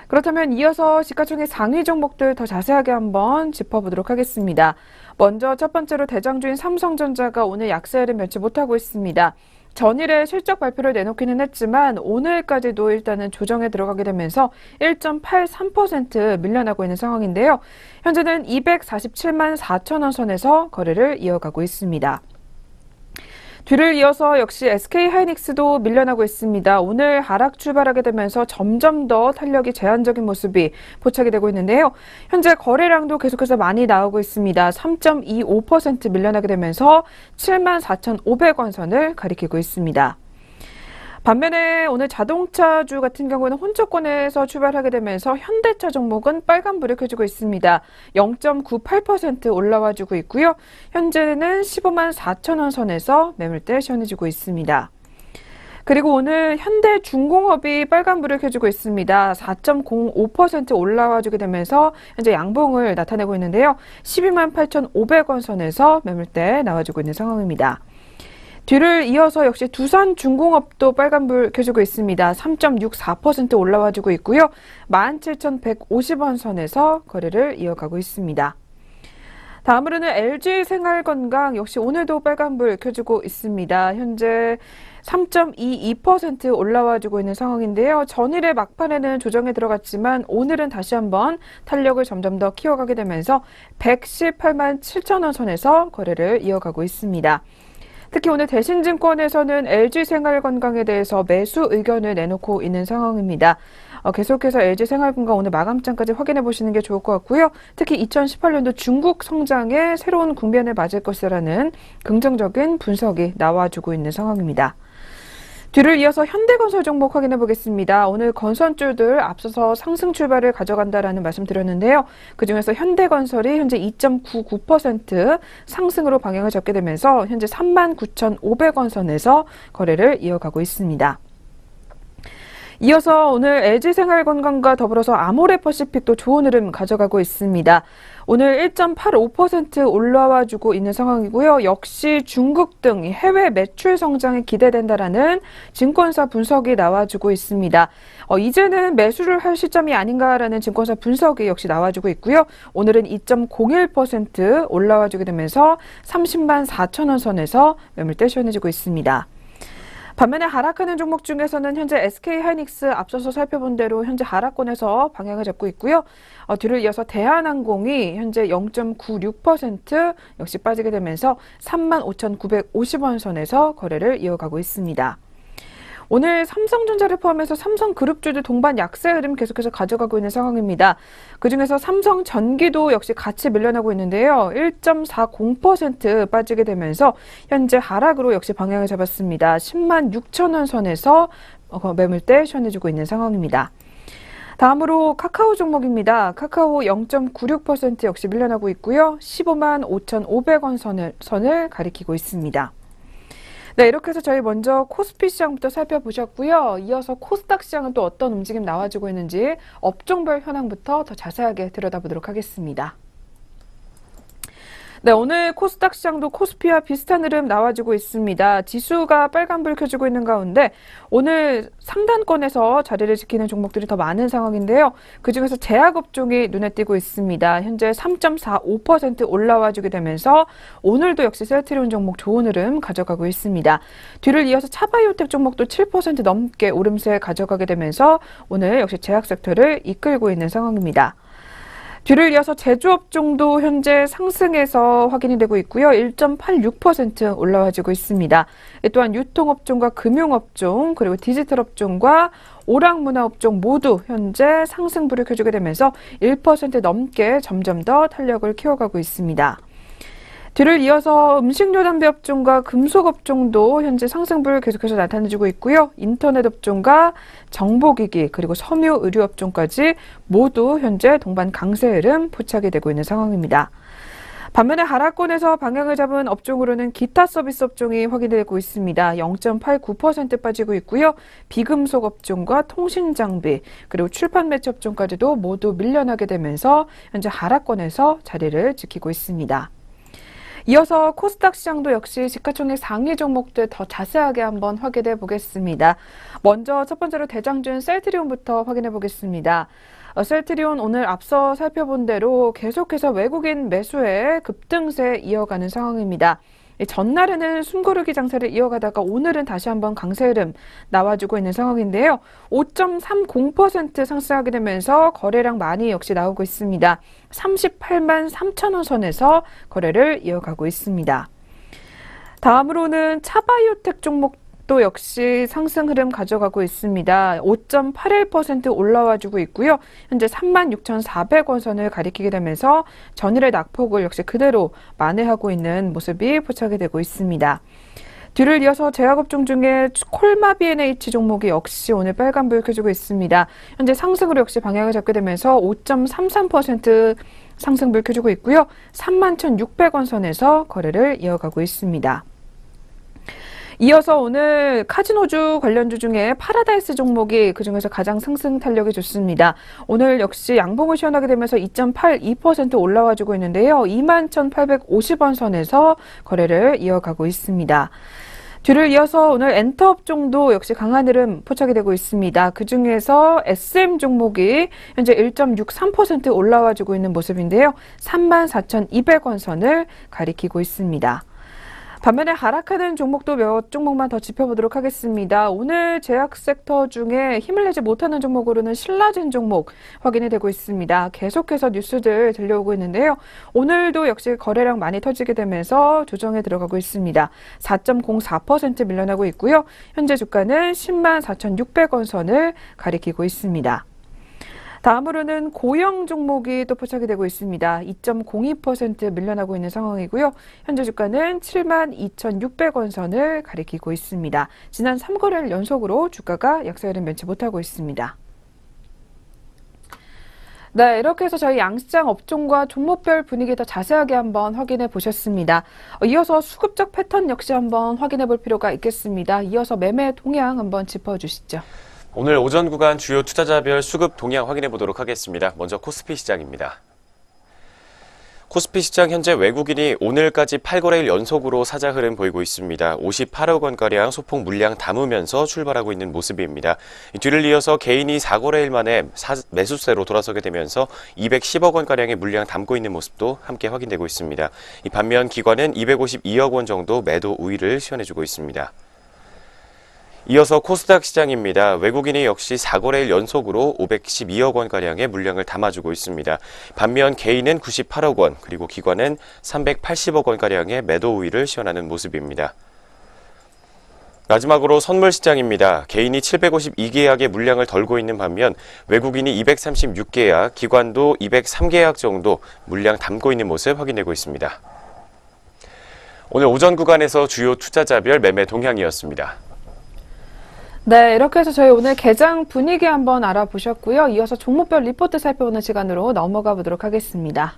그렇다면 이어서 시가총액 상위 종목들 더 자세하게 한번 짚어보도록 하겠습니다. 먼저 첫 번째로 대장주인 삼성전자가 오늘 약세를 면치 못하고 있습니다. 전일에 실적 발표를 내놓기는 했지만 오늘까지도 일단은 조정에 들어가게 되면서 1.83% 밀려나고 있는 상황인데요. 현재는 247만 4천 원 선에서 거래를 이어가고 있습니다. 뒤를 이어서 역시 SK하이닉스도 밀려나고 있습니다. 오늘 하락 출발하게 되면서 점점 더 탄력이 제한적인 모습이 포착이 되고 있는데요. 현재 거래량도 계속해서 많이 나오고 있습니다. 3.25% 밀려나게 되면서 74,500원 선을 가리키고 있습니다. 반면에 오늘 자동차주 같은 경우는 혼조권에서 출발하게 되면서 현대차 종목은 빨간불을 켜주고 있습니다. 0.98% 올라와주고 있고요. 현재는 15만 4천 원 선에서 매물대 시원해지고 있습니다. 그리고 오늘 현대중공업이 빨간불을 켜주고 있습니다. 4.05% 올라와주게 되면서 현재 양봉을 나타내고 있는데요. 12만 8,500원 선에서 매물대 나와주고 있는 상황입니다. 뒤를 이어서 역시 두산중공업도 빨간불 켜주고 있습니다. 3.64% 올라와주고 있고요. 17,150원 선에서 거래를 이어가고 있습니다. 다음으로는 LG생활건강 역시 오늘도 빨간불 켜주고 있습니다. 현재 3.22% 올라와주고 있는 상황인데요. 전일의 막판에는 조정에 들어갔지만 오늘은 다시 한번 탄력을 점점 더 키워가게 되면서 118만 7천 원 선에서 거래를 이어가고 있습니다. 특히 오늘 대신증권에서는 LG생활건강에 대해서 매수 의견을 내놓고 있는 상황입니다. 계속해서 LG생활건강 오늘 마감장까지 확인해 보시는 게 좋을 것 같고요. 특히 2018년도 중국 성장에 새로운 국면을 맞을 것이라는 긍정적인 분석이 나와주고 있는 상황입니다. 뒤를 이어서 현대건설 종목 확인해 보겠습니다. 오늘 건설주들 앞서서 상승 출발을 가져간다라는 말씀 드렸는데요. 그중에서 현대건설이 현재 2.99% 상승으로 방향을 잡게 되면서 현재 39,500원 선에서 거래를 이어가고 있습니다. 이어서 오늘 LG생활건강과 더불어서 아모레퍼시픽도 좋은 흐름 가져가고 있습니다. 오늘 1.85% 올라와주고 있는 상황이고요. 역시 중국 등 해외 매출 성장이 기대된다라는 증권사 분석이 나와주고 있습니다. 이제는 매수를 할 시점이 아닌가라는 증권사 분석이 역시 나와주고 있고요. 오늘은 2.01% 올라와주게 되면서 30만 4천 원 선에서 매물대 시원해지고 있습니다. 반면에 하락하는 종목 중에서는 현재 SK하이닉스 앞서서 살펴본 대로 현재 하락권에서 방향을 잡고 있고요. 뒤를 이어서 대한항공이 현재 0.96% 역시 빠지게 되면서 35,950원 선에서 거래를 이어가고 있습니다. 오늘 삼성전자를 포함해서 삼성그룹주들 동반 약세 흐름 계속해서 가져가고 있는 상황입니다. 그중에서 삼성전기도 역시 같이 밀려나고 있는데요. 1.40% 빠지게 되면서 현재 하락으로 역시 방향을 잡았습니다. 10만 6천 원 선에서 매물대 시원해지고 있는 상황입니다. 다음으로 카카오 종목입니다. 카카오 0.96% 역시 밀려나고 있고요. 15만 5,500원 선을 가리키고 있습니다. 네, 이렇게 해서 저희 먼저 코스피 시장부터 살펴보셨고요. 이어서 코스닥 시장은 또 어떤 움직임 나와주고 있는지 업종별 현황부터 더 자세하게 들여다보도록 하겠습니다. 네, 오늘 코스닥 시장도 코스피와 비슷한 흐름 나와주고 있습니다. 지수가 빨간불 켜지고 있는 가운데 오늘 상단권에서 자리를 지키는 종목들이 더 많은 상황인데요. 그중에서 제약업종이 눈에 띄고 있습니다. 현재 3.45% 올라와주게 되면서 오늘도 역시 셀트리온 종목 좋은 흐름 가져가고 있습니다. 뒤를 이어서 차바이오텍 종목도 7% 넘게 오름세 가져가게 되면서 오늘 역시 제약 섹터를 이끌고 있는 상황입니다. 뒤를 이어서 제조업종도 현재 상승해서 확인이 되고 있고요. 1.86% 올라와지고 있습니다. 또한 유통업종과 금융업종 그리고 디지털업종과 오락문화업종 모두 현재 상승불을 켜주게 되면서 1% 넘게 점점 더 탄력을 키워가고 있습니다. 뒤를 이어서 음식료 담배 업종과 금속 업종도 현재 상승불 계속해서 나타내주고 있고요. 인터넷 업종과 정보기기 그리고 섬유 의류 업종까지 모두 현재 동반 강세 흐름 포착이 되고 있는 상황입니다. 반면에 하락권에서 방향을 잡은 업종으로는 기타 서비스 업종이 확인되고 있습니다. 0.89% 빠지고 있고요. 비금속 업종과 통신장비 그리고 출판 매체 업종까지도 모두 밀려나게 되면서 현재 하락권에서 자리를 지키고 있습니다. 이어서 코스닥 시장도 역시 시가총액 상위 종목들 더 자세하게 한번 확인해 보겠습니다. 먼저 첫 번째로 대장주인 셀트리온부터 확인해 보겠습니다. 셀트리온 오늘 앞서 살펴본 대로 계속해서 외국인 매수의 급등세 이어가는 상황입니다. 전날에는 숨고르기 장세를 이어가다가 오늘은 다시 한번 강세 흐름 나와주고 있는 상황인데요. 5.30% 상승하게 되면서 거래량 많이 역시 나오고 있습니다. 38만 3천 원 선에서 거래를 이어가고 있습니다. 다음으로는 차바이오텍 종목도 역시 상승 흐름 가져가고 있습니다. 5.81% 올라와주고 있고요. 현재 36,400원 선을 가리키게 되면서 전일의 낙폭을 역시 그대로 만회하고 있는 모습이 포착이 되고 있습니다. 뒤를 이어서 제약업종 중에 콜마 B&H 종목이 역시 오늘 빨간불 켜주고 있습니다. 현재 상승으로 역시 방향을 잡게 되면서 5.33% 상승불 켜주고 있고요. 31,600원 선에서 거래를 이어가고 있습니다. 이어서 오늘 카지노주 관련주 중에 파라다이스 종목이 그중에서 가장 상승 탄력이 좋습니다. 오늘 역시 양봉을 시원하게 되면서 2.82% 올라와주고 있는데요. 21,850원 선에서 거래를 이어가고 있습니다. 뒤를 이어서 오늘 엔터업종도 역시 강한 흐름 포착이 되고 있습니다. 그중에서 SM 종목이 현재 1.63% 올라와주고 있는 모습인데요. 34,200원 선을 가리키고 있습니다. 반면에 하락하는 종목도 몇 종목만 더 짚어보도록 하겠습니다. 오늘 제약 섹터 중에 힘을 내지 못하는 종목으로는 신라젠 종목 확인이 되고 있습니다. 계속해서 뉴스들 들려오고 있는데요. 오늘도 역시 거래량 많이 터지게 되면서 조정에 들어가고 있습니다. 4.04% 밀려나고 있고요. 현재 주가는 10만 4,600원 선을 가리키고 있습니다. 다음으로는 고영 종목이 또 포착이 되고 있습니다. 2.02% 밀려나고 있는 상황이고요. 현재 주가는 72,600원 선을 가리키고 있습니다. 지난 3거래일 연속으로 주가가 약세 흐름 면치 못하고 있습니다. 네, 이렇게 해서 저희 양시장 업종과 종목별 분위기 더 자세하게 한번 확인해 보셨습니다. 이어서 수급적 패턴 역시 한번 확인해 볼 필요가 있겠습니다. 이어서 매매 동향 한번 짚어주시죠. 오늘 오전 구간 주요 투자자별 수급 동향 확인해 보도록 하겠습니다. 먼저 코스피 시장입니다. 코스피 시장 현재 외국인이 오늘까지 8거래일 연속으로 사자 흐름 보이고 있습니다. 58억 원가량 소폭 물량 담으면서 출발하고 있는 모습입니다. 뒤를 이어서 개인이 4거래일 만에 매수세로 돌아서게 되면서 210억 원가량의 물량 담고 있는 모습도 함께 확인되고 있습니다. 반면 기관은 252억 원 정도 매도 우위를 시현해주고 있습니다. 이어서 코스닥 시장입니다. 외국인이 역시 4거래일 연속으로 512억 원가량의 물량을 담아주고 있습니다. 반면 개인은 98억 원, 그리고 기관은 380억 원가량의 매도 우위를 시현하는 모습입니다. 마지막으로 선물 시장입니다. 개인이 752계약의 물량을 덜고 있는 반면 외국인이 236계약, 기관도 203계약 정도 물량 담고 있는 모습 확인되고 있습니다. 오늘 오전 구간에서 주요 투자자별 매매 동향이었습니다. 네, 이렇게 해서 저희 오늘 개장 분위기 한번 알아보셨고요. 이어서 종목별 리포트 살펴보는 시간으로 넘어가 보도록 하겠습니다.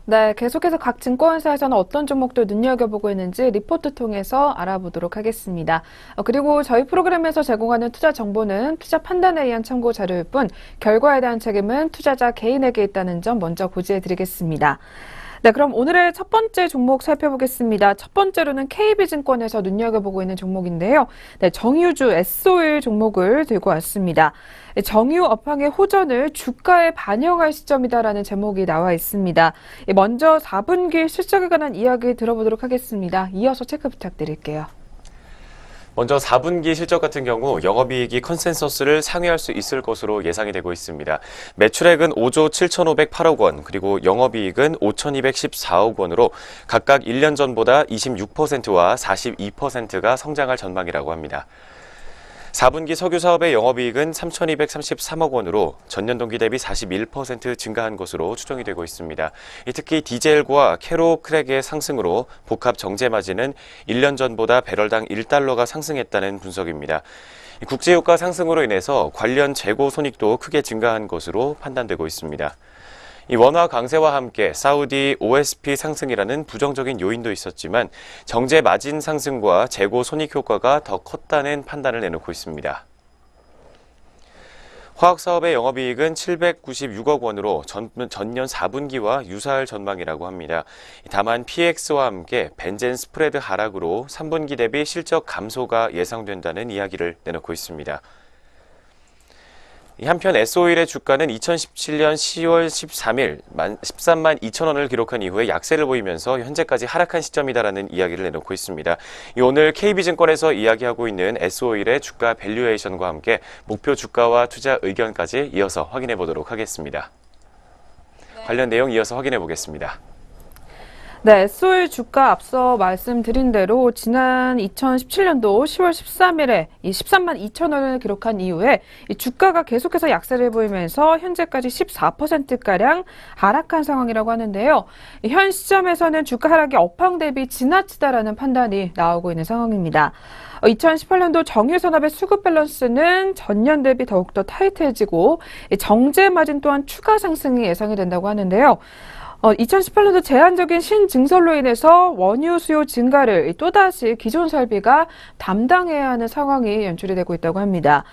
네, 계속해서 각 증권사에서는 어떤 종목들 눈여겨보고 있는지 리포트 통해서 알아보도록 하겠습니다. 그리고 저희 프로그램에서 제공하는 투자 정보는 투자 판단에 의한 참고 자료일 뿐 결과에 대한 책임은 투자자 개인에게 있다는 점 먼저 고지해드리겠습니다. 네, 그럼 오늘의 첫 번째 종목 살펴보겠습니다. 첫 번째로는 KB증권에서 눈여겨보고 있는 종목인데요. 네, 정유주 S-오일 종목을 들고 왔습니다. 정유 업황의 호전을 주가에 반영할 시점이다라는 제목이 나와 있습니다. 먼저 4분기 실적에 관한 이야기 들어보도록 하겠습니다. 이어서 체크 부탁드릴게요. 먼저 4분기 실적 같은 경우 영업이익이 컨센서스를 상회할 수 있을 것으로 예상이 되고 있습니다. 매출액은 5조 7,508억 원, 그리고 영업이익은 5,214억 원으로 각각 1년 전보다 26%와 42%가 성장할 전망이라고 합니다. 4분기 석유 사업의 영업이익은 3,233억 원으로 전년 동기 대비 41% 증가한 것으로 추정이 되고 있습니다. 특히 디젤과 캐로 크랙의 상승으로 복합 정제 마진은 1년 전보다 배럴당 1달러가 상승했다는 분석입니다. 국제유가 상승으로 인해서 관련 재고 손익도 크게 증가한 것으로 판단되고 있습니다. 이 원화 강세와 함께 사우디 OSP 상승이라는 부정적인 요인도 있었지만 정제 마진 상승과 재고 손익 효과가 더 컸다는 판단을 내놓고 있습니다. 화학사업의 영업이익은 796억 원으로 전년 4분기와 유사할 전망이라고 합니다. 다만 PX와 함께 벤젠 스프레드 하락으로 3분기 대비 실적 감소가 예상된다는 이야기를 내놓고 있습니다. 한편 S오일의 주가는 2017년 10월 13일 13만 2천 원을 기록한 이후에 약세를 보이면서 현재까지 하락한 시점이다라는 이야기를 내놓고 있습니다. 오늘 KB증권에서 이야기하고 있는 S오일의 주가 밸류에이션과 함께 목표 주가와 투자 의견까지 이어서 확인해 보도록 하겠습니다. 관련 내용 이어서 확인해 보겠습니다. 네, S오일 주가 앞서 말씀드린 대로 지난 2017년도 10월 13일에 이 13만 2천 원을 기록한 이후에 이 주가가 계속해서 약세를 보이면서 현재까지 14%가량 하락한 상황이라고 하는데요. 현 시점에서는 주가 하락이 업황 대비 지나치다라는 판단이 나오고 있는 상황입니다. 2018년도 정유산업의 수급 밸런스는 전년 대비 더욱더 타이트해지고 정제 마진 또한 추가 상승이 예상이 된다고 하는데요. 2018년도 제한적인 신증설로 인해서 원유 수요 증가를 또다시 기존 설비가 담당해야 하는 상황이 연출이 되고 있다고 합니다.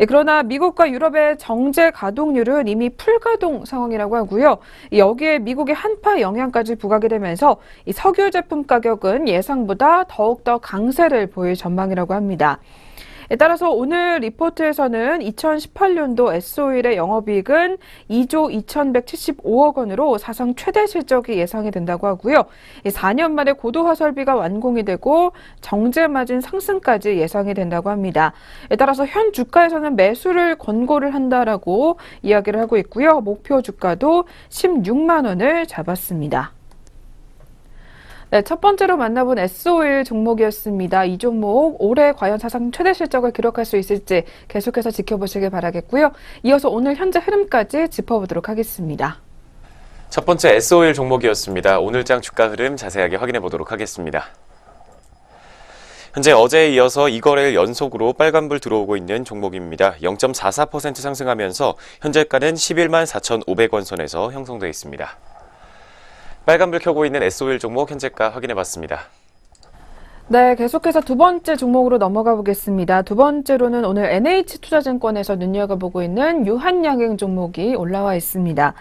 그러나 미국과 유럽의 정제 가동률은 이미 풀가동 상황이라고 하고요. 여기에 미국의 한파 영향까지 부각이 되면서 이 석유 제품 가격은 예상보다 더욱더 강세를 보일 전망이라고 합니다. 따라서 오늘 리포트에서는 2018년도 S오일의 영업이익은 2조 2,175억 원으로 사상 최대 실적이 예상이 된다고 하고요. 4년 만에 고도화 설비가 완공이 되고 정제 마진 상승까지 예상이 된다고 합니다. 따라서 현 주가에서는 매수를 권고를 한다라고 이야기를 하고 있고요. 목표 주가도 16만 원을 잡았습니다. 네, 첫 번째로 만나본 S오일 종목이었습니다. 이 종목 올해 과연 사상 최대 실적을 기록할 수 있을지 계속해서 지켜보시길 바라겠고요. 이어서 오늘 현재 흐름까지 짚어보도록 하겠습니다. 첫 번째 S오일 종목이었습니다. 오늘장 주가 흐름 자세하게 확인해 보도록 하겠습니다. 현재 어제에 이어서 2거래일 연속으로 빨간불 들어오고 있는 종목입니다. 0.44% 상승하면서 현재가는 11만 4,500원 선에서 형성되어 있습니다. 빨간불 켜고 있는 S오일 종목 현재가 확인해봤습니다. 네, 계속해서 두 번째 종목으로 넘어가 보겠습니다. 두 번째로는 오늘 NH투자증권에서 눈여겨보고 있는 유한양행 종목이 올라와 있습니다.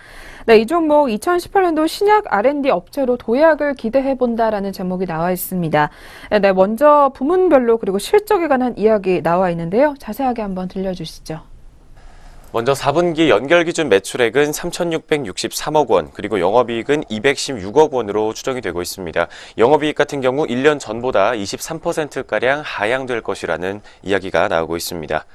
네, 이 종목 2018년도 신약 R&D 업체로 도약을 기대해본다라는 제목이 나와 있습니다. 네, 먼저 부문별로 그리고 실적에 관한 이야기 나와 있는데요. 자세하게 한번 들려주시죠. 먼저 4분기 연결 기준 매출액은 3,663억 원, 그리고 영업이익은 216억 원으로 추정이 되고 있습니다. 영업이익 같은 경우 1년 전보다 23%가량 하향될 것이라는 이야기가 나오고 있습니다.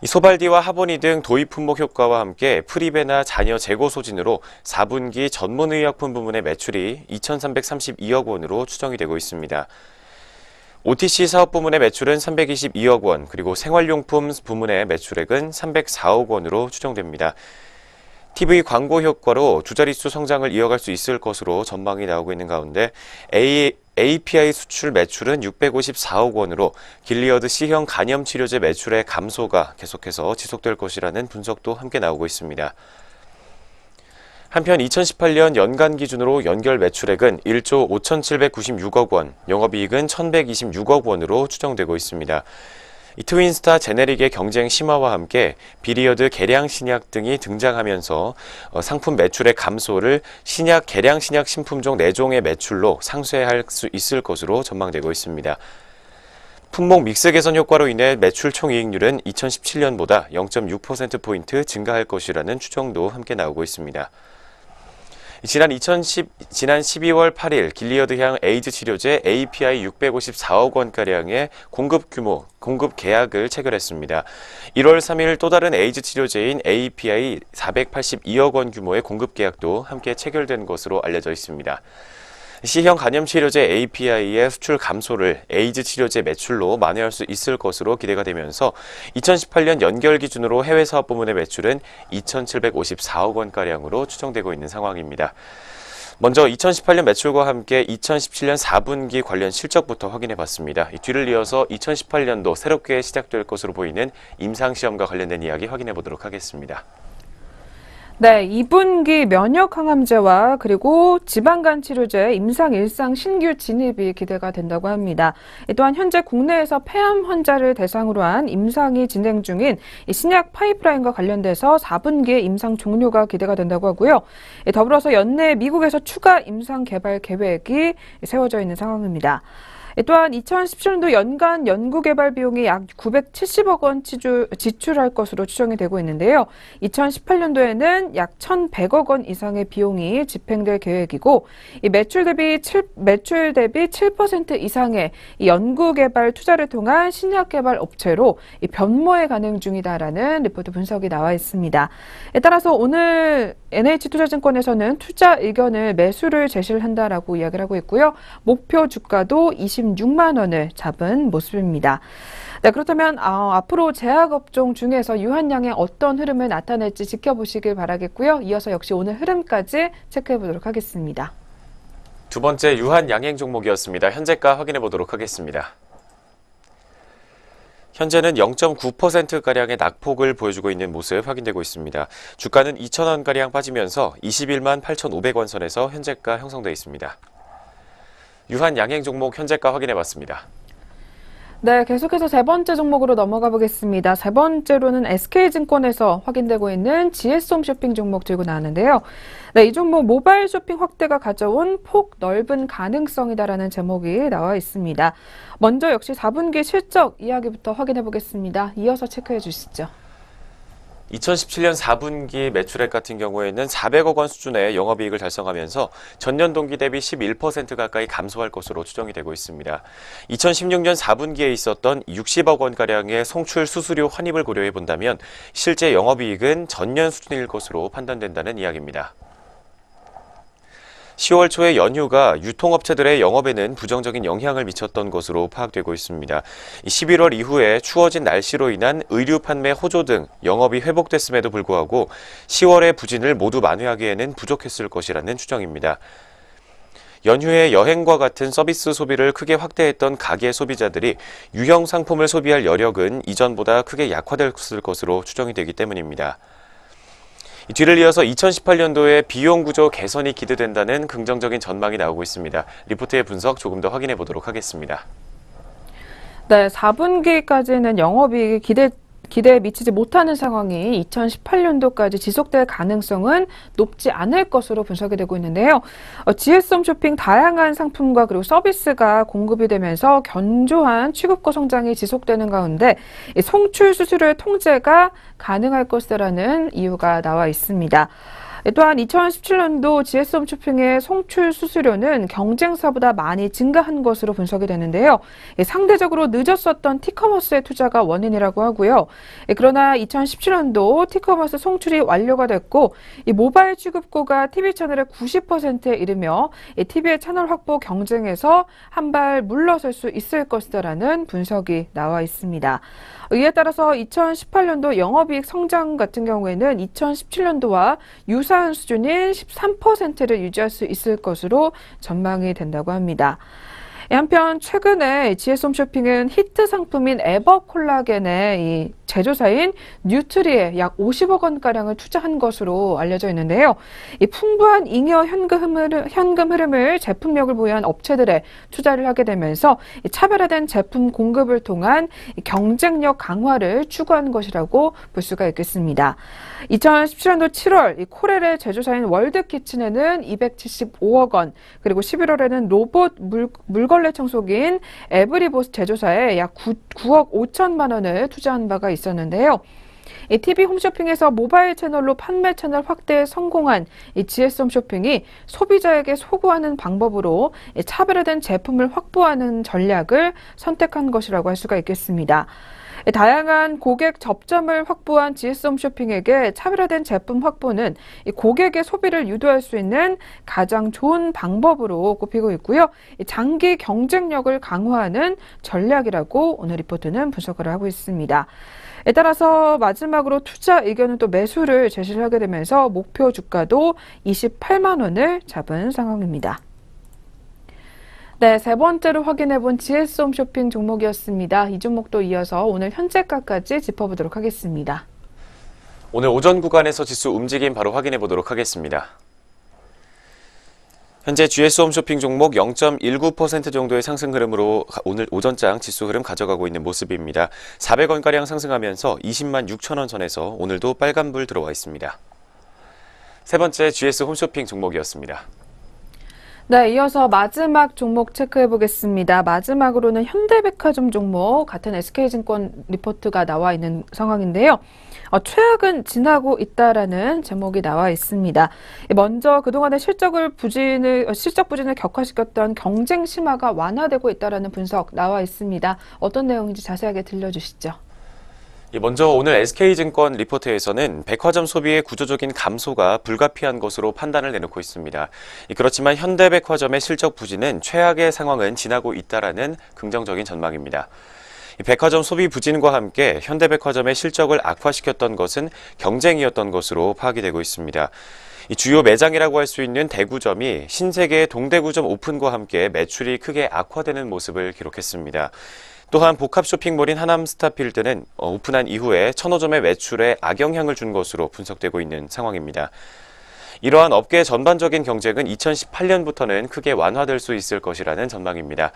소발디와 하보니 등 도입 품목 효과와 함께 프리베나 잔여 재고 소진으로 4분기 전문의약품 부문의 매출이 2,332억 원으로 추정이 되고 있습니다. OTC 사업 부문의 매출은 322억 원, 그리고 생활용품 부문의 매출액은 304억 원으로 추정됩니다. TV 광고 효과로 두 자릿수 성장을 이어갈 수 있을 것으로 전망이 나오고 있는 가운데 API 수출 매출은 654억 원으로 길리어드 C형 간염 치료제 매출의 감소가 계속해서 지속될 것이라는 분석도 함께 나오고 있습니다. 한편 2018년 연간 기준으로 연결 매출액은 1조 5,796억 원, 영업이익은 1,126억 원으로 추정되고 있습니다. 트윈스타 제네릭의 경쟁 심화와 함께 비리어드 계량 신약 등이 등장하면서 상품 매출의 감소를 계량 신약 신품종 4종의 매출로 상쇄할 수 있을 것으로 전망되고 있습니다. 품목 믹스 개선 효과로 인해 매출 총이익률은 2017년보다 0.6%포인트 증가할 것이라는 추정도 함께 나오고 있습니다. 지난 12월 8일 길리어드향 에이즈 치료제 API 654억 원가량의 공급 계약을 체결했습니다. 1월 3일 또 다른 에이즈 치료제인 API 482억 원 규모의 공급 계약도 함께 체결된 것으로 알려져 있습니다. C형 간염 치료제 API의 수출 감소를 에이즈 치료제 매출로 만회할 수 있을 것으로 기대가 되면서 2018년 연결 기준으로 해외 사업 부문의 매출은 2,754억 원가량으로 추정되고 있는 상황입니다. 먼저 2018년 매출과 함께 2017년 4분기 관련 실적부터 확인해 봤습니다. 뒤를 이어서 2018년도 새롭게 시작될 것으로 보이는 임상시험과 관련된 이야기 확인해 보도록 하겠습니다. 네, 2분기 면역 항암제와 그리고 지방간 치료제 임상 일상 신규 진입이 기대가 된다고 합니다. 또한 현재 국내에서 폐암 환자를 대상으로 한 임상이 진행 중인 신약 파이프라인과 관련돼서 4분기에 임상 종료가 기대가 된다고 하고요. 더불어서 연내에 미국에서 추가 임상 개발 계획이 세워져 있는 상황입니다. 또한 2017년도 연간 연구개발 비용이 약 970억 원 지출할 것으로 추정이 되고 있는데요. 2018년도에는 약 1,100억 원 이상의 비용이 집행될 계획이고, 이 매출 대비 7% 이상의 이 연구개발 투자를 통한 신약 개발 업체로 이 변모에 가능 중이다라는 리포트 분석이 나와 있습니다. 따라서 오늘 NH투자증권에서는 투자 의견을 매수를 제시를 한다라고 이야기를 하고 있고요. 목표 주가도 26만 원을 잡은 모습입니다. 네, 그렇다면 앞으로 제약업종 중에서 유한양의 어떤 흐름을 나타낼지 지켜보시길 바라겠고요. 이어서 역시 오늘 흐름까지 체크해 보도록 하겠습니다. 두 번째 유한양행 종목이었습니다. 현재가 확인해 보도록 하겠습니다. 현재는 0.9%가량의 낙폭을 보여주고 있는 모습 확인되고 있습니다. 주가는 2,000원가량 빠지면서 21만 8,500원 선에서 현재가 형성되어 있습니다. 유한양행 종목 현재가 확인해 봤습니다. 네, 계속해서 세 번째 종목으로 넘어가 보겠습니다. 세 번째로는 SK증권에서 확인되고 있는 GS홈쇼핑 종목 들고 나왔는데요. 네, 이 종목 모바일 쇼핑 확대가 가져온 폭 넓은 가능성이다라는 제목이 나와 있습니다. 먼저 역시 4분기 실적 이야기부터 확인해 보겠습니다. 이어서 체크해 주시죠. 2017년 4분기 매출액 같은 경우에는 400억 원 수준의 영업이익을 달성하면서 전년 동기 대비 11% 가까이 감소할 것으로 추정이 되고 있습니다. 2016년 4분기에 있었던 60억 원가량의 송출 수수료 환입을 고려해 본다면 실제 영업이익은 전년 수준일 것으로 판단된다는 이야기입니다. 10월 초에 연휴가 유통업체들의 영업에는 부정적인 영향을 미쳤던 것으로 파악되고 있습니다. 11월 이후에 추워진 날씨로 인한 의류 판매 호조 등 영업이 회복됐음에도 불구하고 10월의 부진을 모두 만회하기에는 부족했을 것이라는 추정입니다. 연휴에 여행과 같은 서비스 소비를 크게 확대했던 가계 소비자들이 유형 상품을 소비할 여력은 이전보다 크게 약화됐을 것으로 추정이 되기 때문입니다. 뒤를 이어서 2018년도에 비용 구조 개선이 기대된다는 긍정적인 전망이 나오고 있습니다. 리포트의 분석 조금 더 확인해 보도록 하겠습니다. 네, 4분기까지는 영업이익이 기대에 미치지 못하는 상황이 2018년도까지 지속될 가능성은 높지 않을 것으로 분석이 되고 있는데요. GS홈쇼핑 다양한 상품과 그리고 서비스가 공급이 되면서 견조한 취급고 성장이 지속되는 가운데 송출 수수료의 통제가 가능할 것이라는 이유가 나와 있습니다. 또한 2017년도 GS홈쇼핑의 송출 수수료는 경쟁사보다 많이 증가한 것으로 분석이 되는데요. 상대적으로 늦었었던 티커머스의 투자가 원인이라고 하고요. 그러나 2017년도 티커머스 송출이 완료가 됐고 이 모바일 취급고가 TV 채널의 90%에 이르며 TV의 채널 확보 경쟁에서 한 발 물러설 수 있을 것이다라는 분석이 나와 있습니다. 이에 따라서 2018년도 영업이익 성장 같은 경우에는 2017년도와 유사한 수준인 13%를 유지할 수 있을 것으로 전망이 된다고 합니다. 한편 최근에 GS홈쇼핑은 히트 상품인 에버콜라겐의 이 제조사인 뉴트리에 약 50억 원가량을 투자한 것으로 알려져 있는데요. 이 풍부한 잉여 현금 흐름을 제품력을 보유한 업체들에 투자를 하게 되면서 차별화된 제품 공급을 통한 경쟁력 강화를 추구한 것이라고 볼 수가 있겠습니다. 2017년도 7월 이 코렐의 제조사인 월드키친에는 275억 원, 그리고 11월에는 로봇 물걸레 청소기인 에브리보스 제조사에 약 9억 5천만 원을 투자한 바가 있었는데요. 이 TV 홈쇼핑에서 모바일 채널로 판매 채널 확대에 성공한 이 GS 홈쇼핑이 소비자에게 소구하는 방법으로 이 차별화된 제품을 확보하는 전략을 선택한 것이라고 할 수가 있겠습니다. 다양한 고객 접점을 확보한 GS 홈쇼핑에게 차별화된 제품 확보는 이 고객의 소비를 유도할 수 있는 가장 좋은 방법으로 꼽히고 있고요. 이 장기 경쟁력을 강화하는 전략이라고 오늘 리포트는 분석을 하고 있습니다. 따라서 마지막으로 투자 의견은 또 매수를 제시를 하게 되면서 목표 주가도 28만 원을 잡은 상황입니다. 네, 세 번째로 확인해본 GS 홈쇼핑 종목이었습니다. 이 종목도 이어서 오늘 현재가까지 짚어보도록 하겠습니다. 오늘 오전 구간에서 지수 움직임 바로 확인해 보도록 하겠습니다. 현재 GS 홈쇼핑 종목 0.19% 정도의 상승 흐름으로 오늘 오전장 지수 흐름 가져가고 있는 모습입니다. 400원가량 상승하면서 20만 6천 원 선에서 오늘도 빨간불 들어와 있습니다. 세 번째 GS 홈쇼핑 종목이었습니다. 네, 이어서 마지막 종목 체크해 보겠습니다. 마지막으로는 현대백화점 종목 같은 SK증권 리포트가 나와 있는 상황인데요. 최악은 지나고 있다라는 제목이 나와 있습니다. 먼저 그동안의 실적 부진을 격화시켰던 경쟁 심화가 완화되고 있다라는 분석 나와 있습니다. 어떤 내용인지 자세하게 들려주시죠. 먼저 오늘 SK증권 리포트에서는 백화점 소비의 구조적인 감소가 불가피한 것으로 판단을 내놓고 있습니다. 그렇지만 현대백화점의 실적 부진은 최악의 상황은 지나고 있다라는 긍정적인 전망입니다. 백화점 소비 부진과 함께 현대백화점의 실적을 악화시켰던 것은 경쟁이었던 것으로 파악이 되고 있습니다. 주요 매장이라고 할 수 있는 대구점이 신세계의 동대구점 오픈과 함께 매출이 크게 악화되는 모습을 기록했습니다. 또한 복합 쇼핑몰인 하남스타필드는 오픈한 이후에 천호점의 매출에 악영향을 준 것으로 분석되고 있는 상황입니다. 이러한 업계 전반적인 경쟁은 2018년부터는 크게 완화될 수 있을 것이라는 전망입니다.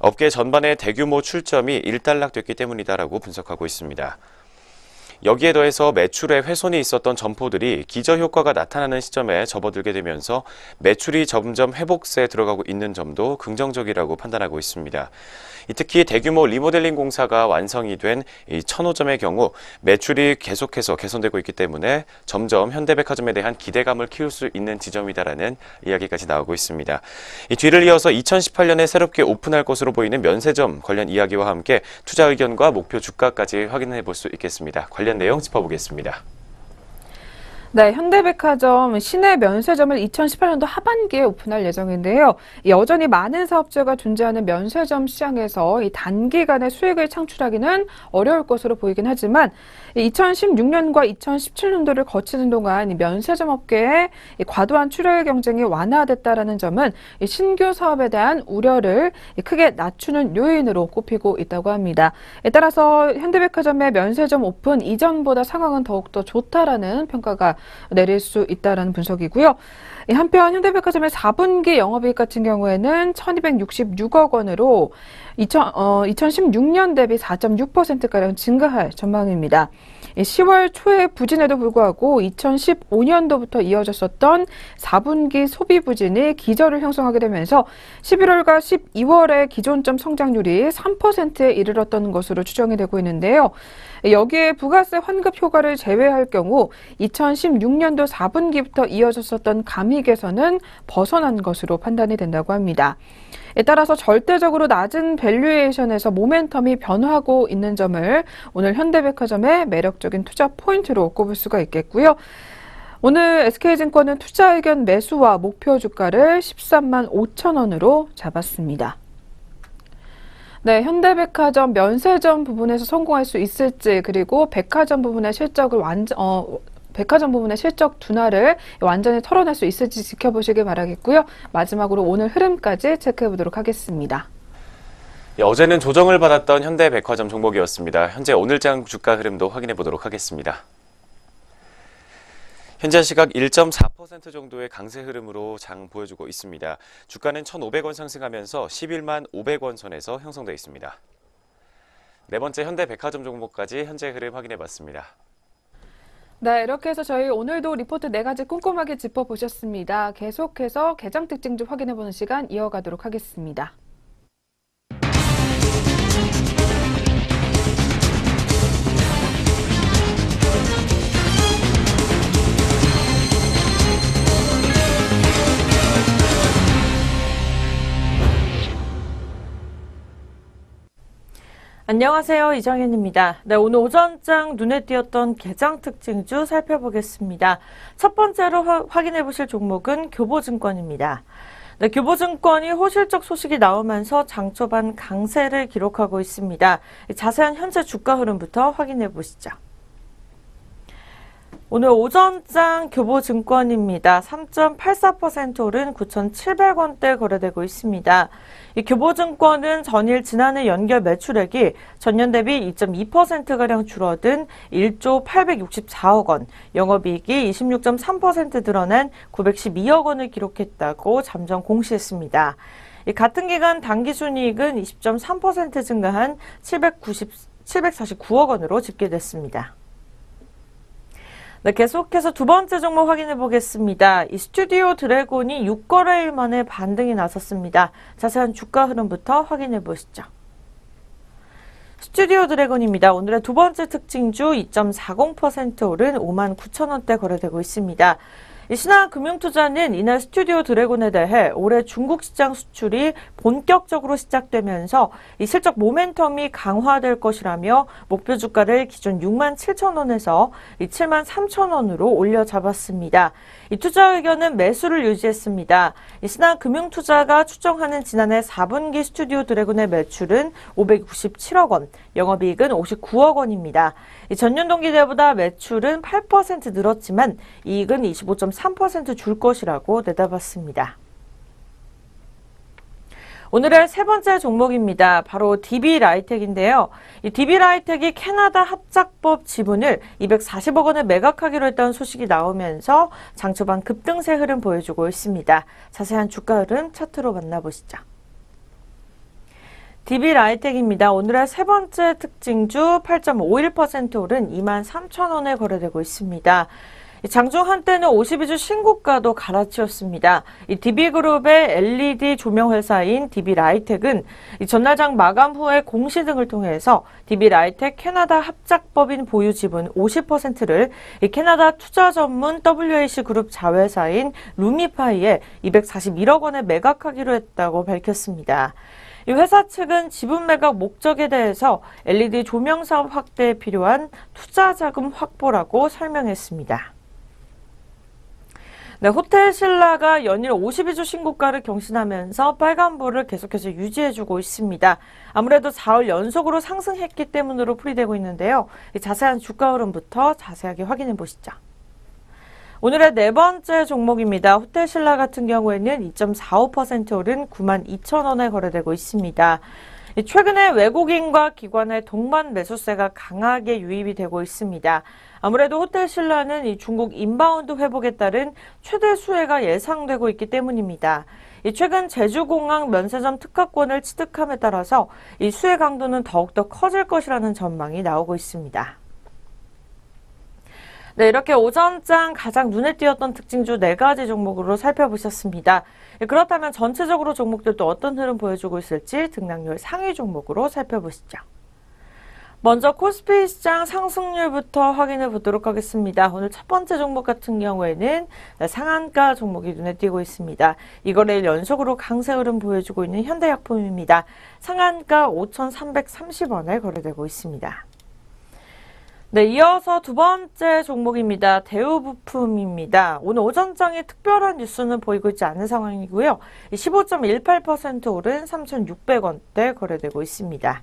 업계 전반의 대규모 출점이 일단락됐기 때문이다라고 분석하고 있습니다. 여기에 더해서 매출에 훼손이 있었던 점포들이 기저효과가 나타나는 시점에 접어들게 되면서 매출이 점점 회복세에 들어가고 있는 점도 긍정적이라고 판단하고 있습니다. 특히 대규모 리모델링 공사가 완성이 된 이 천호점의 경우 매출이 계속해서 개선되고 있기 때문에 점점 현대백화점에 대한 기대감을 키울 수 있는 지점이다라는 이야기까지 나오고 있습니다. 이 뒤를 이어서 2018년에 새롭게 오픈할 것으로 보이는 면세점 관련 이야기와 함께 투자 의견과 목표 주가까지 확인해 볼 수 있겠습니다. 관련 내용 짚어보겠습니다. 네, 현대백화점 시내 면세점을 2018년도 하반기에 오픈할 예정인데요. 여전히 많은 사업자가 존재하는 면세점 시장에서 이 단기간에 수익을 창출하기는 어려울 것으로 보이긴 하지만 2016년과 2017년도를 거치는 동안 이 면세점 업계의 과도한 출혈 경쟁이 완화됐다라는 점은 신규 사업에 대한 우려를 크게 낮추는 요인으로 꼽히고 있다고 합니다. 따라서 현대백화점의 면세점 오픈 이전보다 상황은 더욱더 좋다라는 평가가 내릴 수 있다라는 분석이고요. 한편 현대백화점의 4분기 영업이익 같은 경우에는 1,266억 원으로 2016년 대비 4.6%가량 증가할 전망입니다. 10월 초의 부진에도 불구하고 2015년도부터 이어졌었던 4분기 소비 부진이 기저를 형성하게 되면서 11월과 12월의 기존점 성장률이 3%에 이르렀던 것으로 추정이 되고 있는데요. 여기에 부가세 환급 효과를 제외할 경우 2016년도 4분기부터 이어졌었던 감익 개선은 벗어난 것으로 판단이 된다고 합니다. 따라서 절대적으로 낮은 밸류에이션에서 모멘텀이 변화하고 있는 점을 오늘 현대백화점의 매력적인 투자 포인트로 꼽을 수가 있겠고요. 오늘 SK증권은 투자 의견 매수와 목표 주가를 13만 5천 원으로 잡았습니다. 네, 현대백화점 면세점 부분에서 성공할 수 있을지, 그리고 백화점 부분의 실적 둔화를 완전히 털어낼 수 있을지 지켜보시길 바라겠고요. 마지막으로 오늘 흐름까지 체크해 보도록 하겠습니다. 어제는 조정을 받았던 현대백화점 종목이었습니다. 현재 오늘장 주가 흐름도 확인해 보도록 하겠습니다. 현재 시각 1.4% 정도의 강세 흐름으로 장 보여주고 있습니다. 주가는 1,500원 상승하면서 11만 500원 선에서 형성되어 있습니다. 네 번째 현대백화점 종목까지 현재 흐름 확인해 봤습니다. 네, 이렇게 해서 저희 오늘도 리포트 4가지 꼼꼼하게 짚어보셨습니다. 계속해서 개장 특징 좀 확인해보는 시간 이어가도록 하겠습니다. 안녕하세요. 이정현입니다. 네, 오늘 오전장 눈에 띄었던 개장 특징주 살펴보겠습니다. 첫 번째로 확인해 보실 종목은 교보증권입니다. 네, 교보증권이 호실적 소식이 나오면서 장 초반 강세를 기록하고 있습니다. 자세한 현재 주가 흐름부터 확인해 보시죠. 오늘 오전장 교보증권입니다. 3.84% 오른 9,700원대 거래되고 있습니다. 이 교보증권은 전일 지난해 연결 매출액이 전년 대비 2.2%가량 줄어든 1조 864억 원, 영업이익이 26.3% 늘어난 912억 원을 기록했다고 잠정 공시했습니다. 같은 기간 당기순이익은 20.3% 증가한 749억 원으로 집계됐습니다. 네, 계속해서 두 번째 종목 확인해 보겠습니다. 이 스튜디오 드래곤이 6거래일 만에 반등이 나섰습니다. 자세한 주가 흐름부터 확인해 보시죠. 스튜디오 드래곤입니다. 오늘의 두 번째 특징주 2.40% 오른 59,000원대 거래되고 있습니다. 신한금융투자는 이날 스튜디오 드래곤에 대해 올해 중국 시장 수출이 본격적으로 시작되면서 이 실적 모멘텀이 강화될 것이라며 목표 주가를 기존 67,000원에서 73,000원으로 올려 잡았습니다. 이 투자 의견은 매수를 유지했습니다. 신한금융투자가 추정하는 지난해 4분기 스튜디오 드래곤의 매출은 567억 원, 영업이익은 59억 원입니다. 전년 동기 대보다 매출은 8% 늘었지만 이익은 25.3% 줄 것이라고 내다봤습니다. 오늘의 세 번째 종목입니다. 바로 DB라이텍인데요. 이 DB라이텍이 캐나다 합작법 지분을 240억 원에 매각하기로 했다는 소식이 나오면서 장 초반 급등세 흐름 보여주고 있습니다. 자세한 주가 흐름 차트로 만나보시죠. DB라이텍입니다. 오늘의 세 번째 특징주 8.51% 오른 23,000원에 거래되고 있습니다. 장중 한때는 52주 신고가도 갈아치웠습니다. 이 DB그룹의 LED 조명 회사인 DB라이텍은 전날장 마감 후에 공시 등을 통해서 DB라이텍 캐나다 합작법인 보유 지분 50%를 캐나다 투자 전문 WAC 그룹 자회사인 루미파이에 241억 원에 매각하기로 했다고 밝혔습니다. 이 회사 측은 지분 매각 목적에 대해서 LED 조명 사업 확대에 필요한 투자 자금 확보라고 설명했습니다. 네, 호텔신라가 연일 52주 신고가를 경신하면서 빨간불을 계속해서 유지해주고 있습니다. 아무래도 4월 연속으로 상승했기 때문으로 풀이되고 있는데요. 자세한 주가 흐름부터 자세하게 확인해 보시죠. 오늘의 네 번째 종목입니다. 호텔신라 같은 경우에는 2.45% 오른 92,000원에 거래되고 있습니다. 최근에 외국인과 기관의 동반 매수세가 강하게 유입이 되고 있습니다. 아무래도 호텔신라는 이 중국 인바운드 회복에 따른 최대 수혜가 예상되고 있기 때문입니다. 최근 제주공항 면세점 특화권을 취득함에 따라서 이 수혜 강도는 더욱더 커질 것이라는 전망이 나오고 있습니다. 네, 이렇게 오전장 가장 눈에 띄었던 특징주 4가지 종목으로 살펴보셨습니다. 그렇다면 전체적으로 종목들도 어떤 흐름 보여주고 있을지 등락률 상위 종목으로 살펴보시죠. 먼저 코스피 시장 상승률부터 확인해 보도록 하겠습니다. 오늘 첫 번째 종목 같은 경우에는 상한가 종목이 눈에 띄고 있습니다. 이거래일 연속으로 강세 흐름 보여주고 있는 현대약품입니다. 상한가 5,330원에 거래되고 있습니다. 네, 이어서 두 번째 종목입니다. 대우부품입니다. 오늘 오전장에 특별한 뉴스는 보이고 있지 않은 상황이고요. 15.18% 오른 3,600원대 거래되고 있습니다.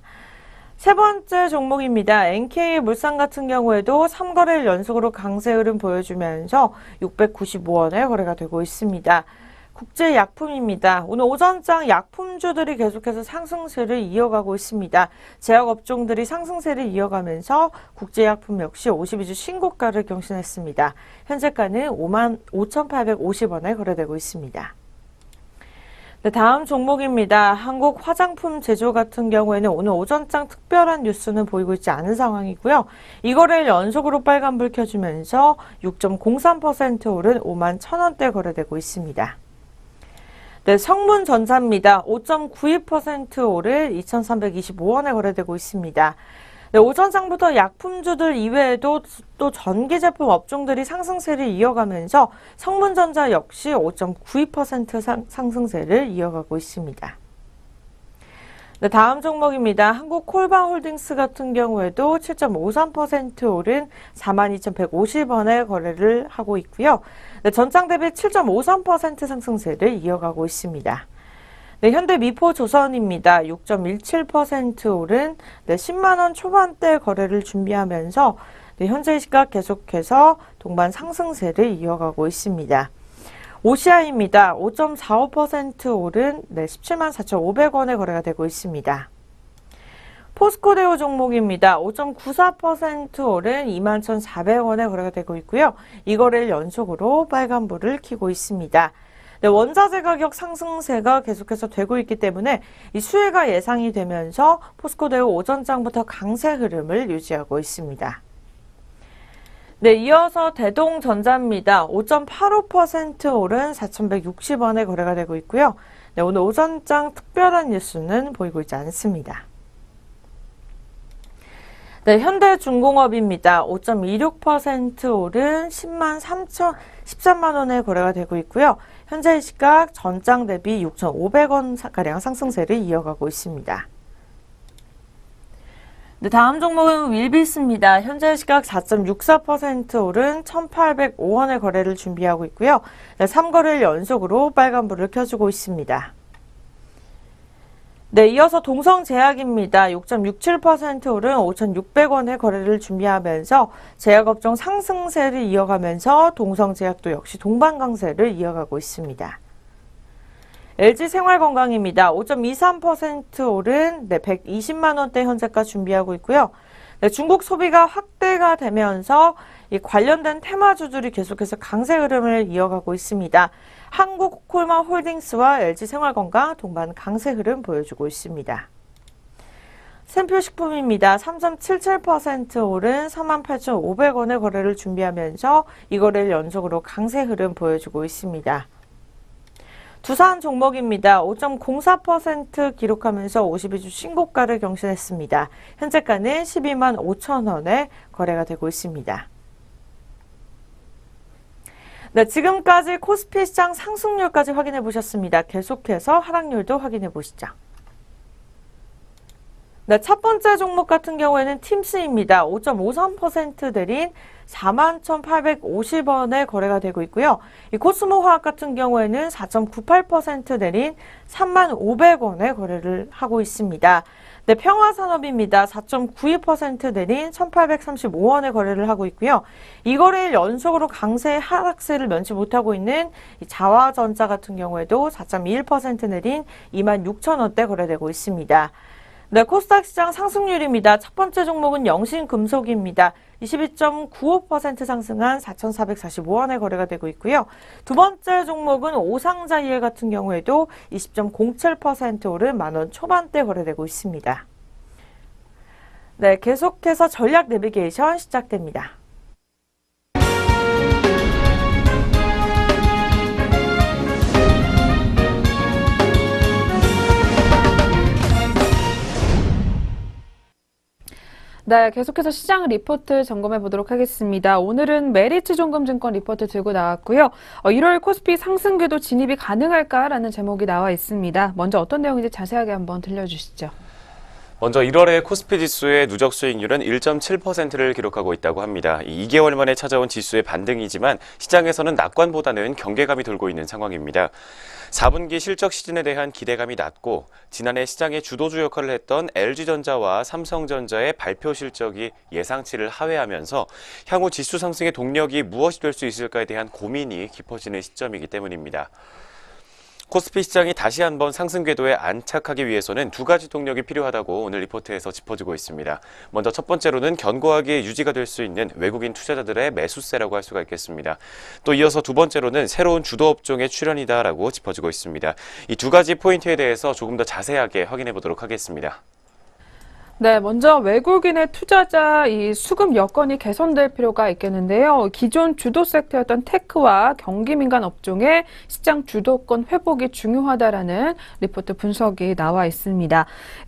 세 번째 종목입니다. NK물산 같은 경우에도 3거래일 연속으로 강세 흐름 보여주면서 695원에 거래가 되고 있습니다. 국제약품입니다. 오늘 오전장 약품주들이 계속해서 상승세를 이어가고 있습니다. 제약업종들이 상승세를 이어가면서 국제약품 역시 52주 신고가를 경신했습니다. 현재가는 55,850원에 거래되고 있습니다. 네, 다음 종목입니다. 한국 화장품 제조 같은 경우에는 오늘 오전장 특별한 뉴스는 보이고 있지 않은 상황이고요. 이거래일 연속으로 빨간불 켜주면서 6.03% 오른 51,000원대 거래되고 있습니다. 네, 성문전자입니다. 5.92% 오른 2,325원에 거래되고 있습니다. 네, 오전장부터 약품주들 이외에도 또 전기제품 업종들이 상승세를 이어가면서 성문전자 역시 5.92% 상승세를 이어가고 있습니다. 네, 다음 종목입니다. 한국콜바홀딩스 같은 경우에도 7.53% 오른 42,150원에 거래를 하고 있고요. 네, 전장 대비 7.53% 상승세를 이어가고 있습니다. 네, 현대미포조선입니다. 6.17% 오른 10만 원 초반대 거래를 준비하면서 현재 시각 계속해서 동반 상승세를 이어가고 있습니다. OCI입니다. 5.45% 오른 17만 4,500원에 거래가 되고 있습니다. 포스코데오 종목입니다. 5.94% 오른 21,400원에 거래가 되고 있고요. 이 거래를 연속으로 빨간불을 켜고 있습니다. 네, 원자재 가격 상승세가 계속해서 되고 있기 때문에 이 수혜가 예상이 되면서 포스코데오 오전장부터 강세 흐름을 유지하고 있습니다. 네, 이어서 대동전자입니다. 5.85% 오른 4,160원에 거래가 되고 있고요. 네, 오늘 오전장 특별한 뉴스는 보이고 있지 않습니다. 네, 현대중공업입니다. 5.26% 오른 13만 원에 거래가 되고 있고요. 현재 시각 전장 대비 6,500원가량 상승세를 이어가고 있습니다. 네, 다음 종목은 윌비스입니다. 현재 시각 4.64% 오른 1,805원의 거래를 준비하고 있고요. 네, 3거래일 연속으로 빨간불을 켜주고 있습니다. 네, 이어서 동성제약입니다. 6.67% 오른 5,600원의 거래를 준비하면서 제약업종 상승세를 이어가면서 동성제약도 역시 동반 강세를 이어가고 있습니다. LG생활건강입니다. 5.23% 오른 120만 원대 현재가 준비하고 있고요. 네, 중국 소비가 확대가 되면서 이 관련된 테마주들이 계속해서 강세 흐름을 이어가고 있습니다. 한국콜마홀딩스와 LG생활건강 동반 강세 흐름 보여주고 있습니다. 샘표식품입니다. 3.77% 오른 48,500원의 거래를 준비하면서 이 거래를 연속으로 강세 흐름 보여주고 있습니다. 두산 종목입니다. 5.04% 기록하면서 52주 신고가를 경신했습니다. 현재가는 12만 5천 원에 거래가 되고 있습니다. 네, 지금까지 코스피 시장 상승률까지 확인해 보셨습니다. 계속해서 하락률도 확인해 보시죠. 네, 첫 번째 종목 같은 경우에는 팀스입니다. 5.53% 내린 41,850원에 거래가 되고 있고요. 이 코스모화학 같은 경우에는 4.98% 내린 35,500원에 거래를 하고 있습니다. 네, 평화산업입니다. 4.92% 내린 1,835원에 거래를 하고 있고요. 이 거래일 연속으로 강세 하락세를 면치 못하고 있는 이 자화전자 같은 경우에도 4.21% 내린 26,000원대 거래되고 있습니다. 네, 코스닥 시장 상승률입니다. 첫 번째 종목은 영신금속입니다. 22.95% 상승한 4,445원에 거래가 되고 있고요. 두 번째 종목은 오상자이엘 같은 경우에도 20.07% 오른 만원 초반대 거래되고 있습니다. 네, 계속해서 전략 내비게이션 시작됩니다. 네, 계속해서 시장 리포트 점검해 보도록 하겠습니다. 오늘은 메리츠종금증권 리포트 들고 나왔고요. 1월 코스피 상승궤도 진입이 가능할까라는 제목이 나와 있습니다. 먼저 어떤 내용인지 자세하게 한번 들려주시죠. 먼저 1월의 코스피 지수의 누적 수익률은 1.7%를 기록하고 있다고 합니다. 2개월 만에 찾아온 지수의 반등이지만 시장에서는 낙관보다는 경계감이 돌고 있는 상황입니다. 4분기 실적 시즌에 대한 기대감이 낮고 지난해 시장의 주도주 역할을 했던 LG전자와 삼성전자의 발표 실적이 예상치를 하회하면서 향후 지수 상승의 동력이 무엇이 될 수 있을까에 대한 고민이 깊어지는 시점이기 때문입니다. 코스피 시장이 다시 한번 상승 궤도에 안착하기 위해서는 두 가지 동력이 필요하다고 오늘 리포트에서 짚어주고 있습니다. 먼저 첫 번째로는 견고하게 유지가 될 수 있는 외국인 투자자들의 매수세라고 할 수가 있겠습니다. 또 이어서 두 번째로는 새로운 주도 업종의 출현이다라고 짚어주고 있습니다. 이 두 가지 포인트에 대해서 조금 더 자세하게 확인해 보도록 하겠습니다. 네, 먼저 외국인의 투자자 이 수급 여건이 개선될 필요가 있겠는데요. 기존 주도 섹터였던 테크와 경기 민간 업종의 시장 주도권 회복이 중요하다라는 리포트 분석이 나와 있습니다.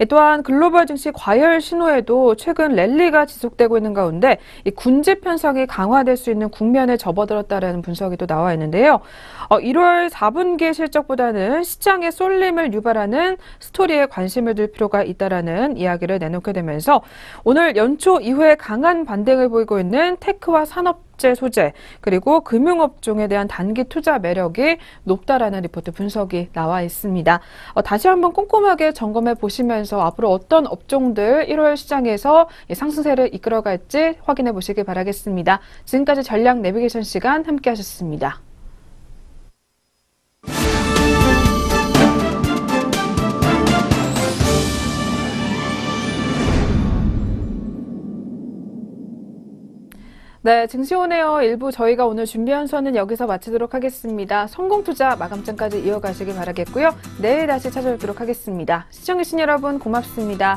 또한 글로벌 증시 과열 신호에도 최근 랠리가 지속되고 있는 가운데 이 군집 현상이 강화될 수 있는 국면에 접어들었다라는 분석이 또 나와 있는데요. 1월 4분기 실적보다는 시장의 쏠림을 유발하는 스토리에 관심을 둘 필요가 있다라는 이야기를 내놓게 되면서 오늘 연초 이후에 강한 반등을 보이고 있는 테크와 산업재 소재 그리고 금융업종에 대한 단기 투자 매력이 높다라는 리포트 분석이 나와 있습니다. 다시 한번 꼼꼼하게 점검해 보시면서 앞으로 어떤 업종들 1월 시장에서 상승세를 이끌어갈지 확인해 보시길 바라겠습니다. 지금까지 전략 내비게이션 시간 함께 하셨습니다. 네, 증시오네어 1부 저희가 오늘 준비한 수는 여기서 마치도록 하겠습니다. 성공투자 마감장까지 이어가시길 바라겠고요. 내일 다시 찾아뵙도록 하겠습니다. 시청해주신 여러분 고맙습니다.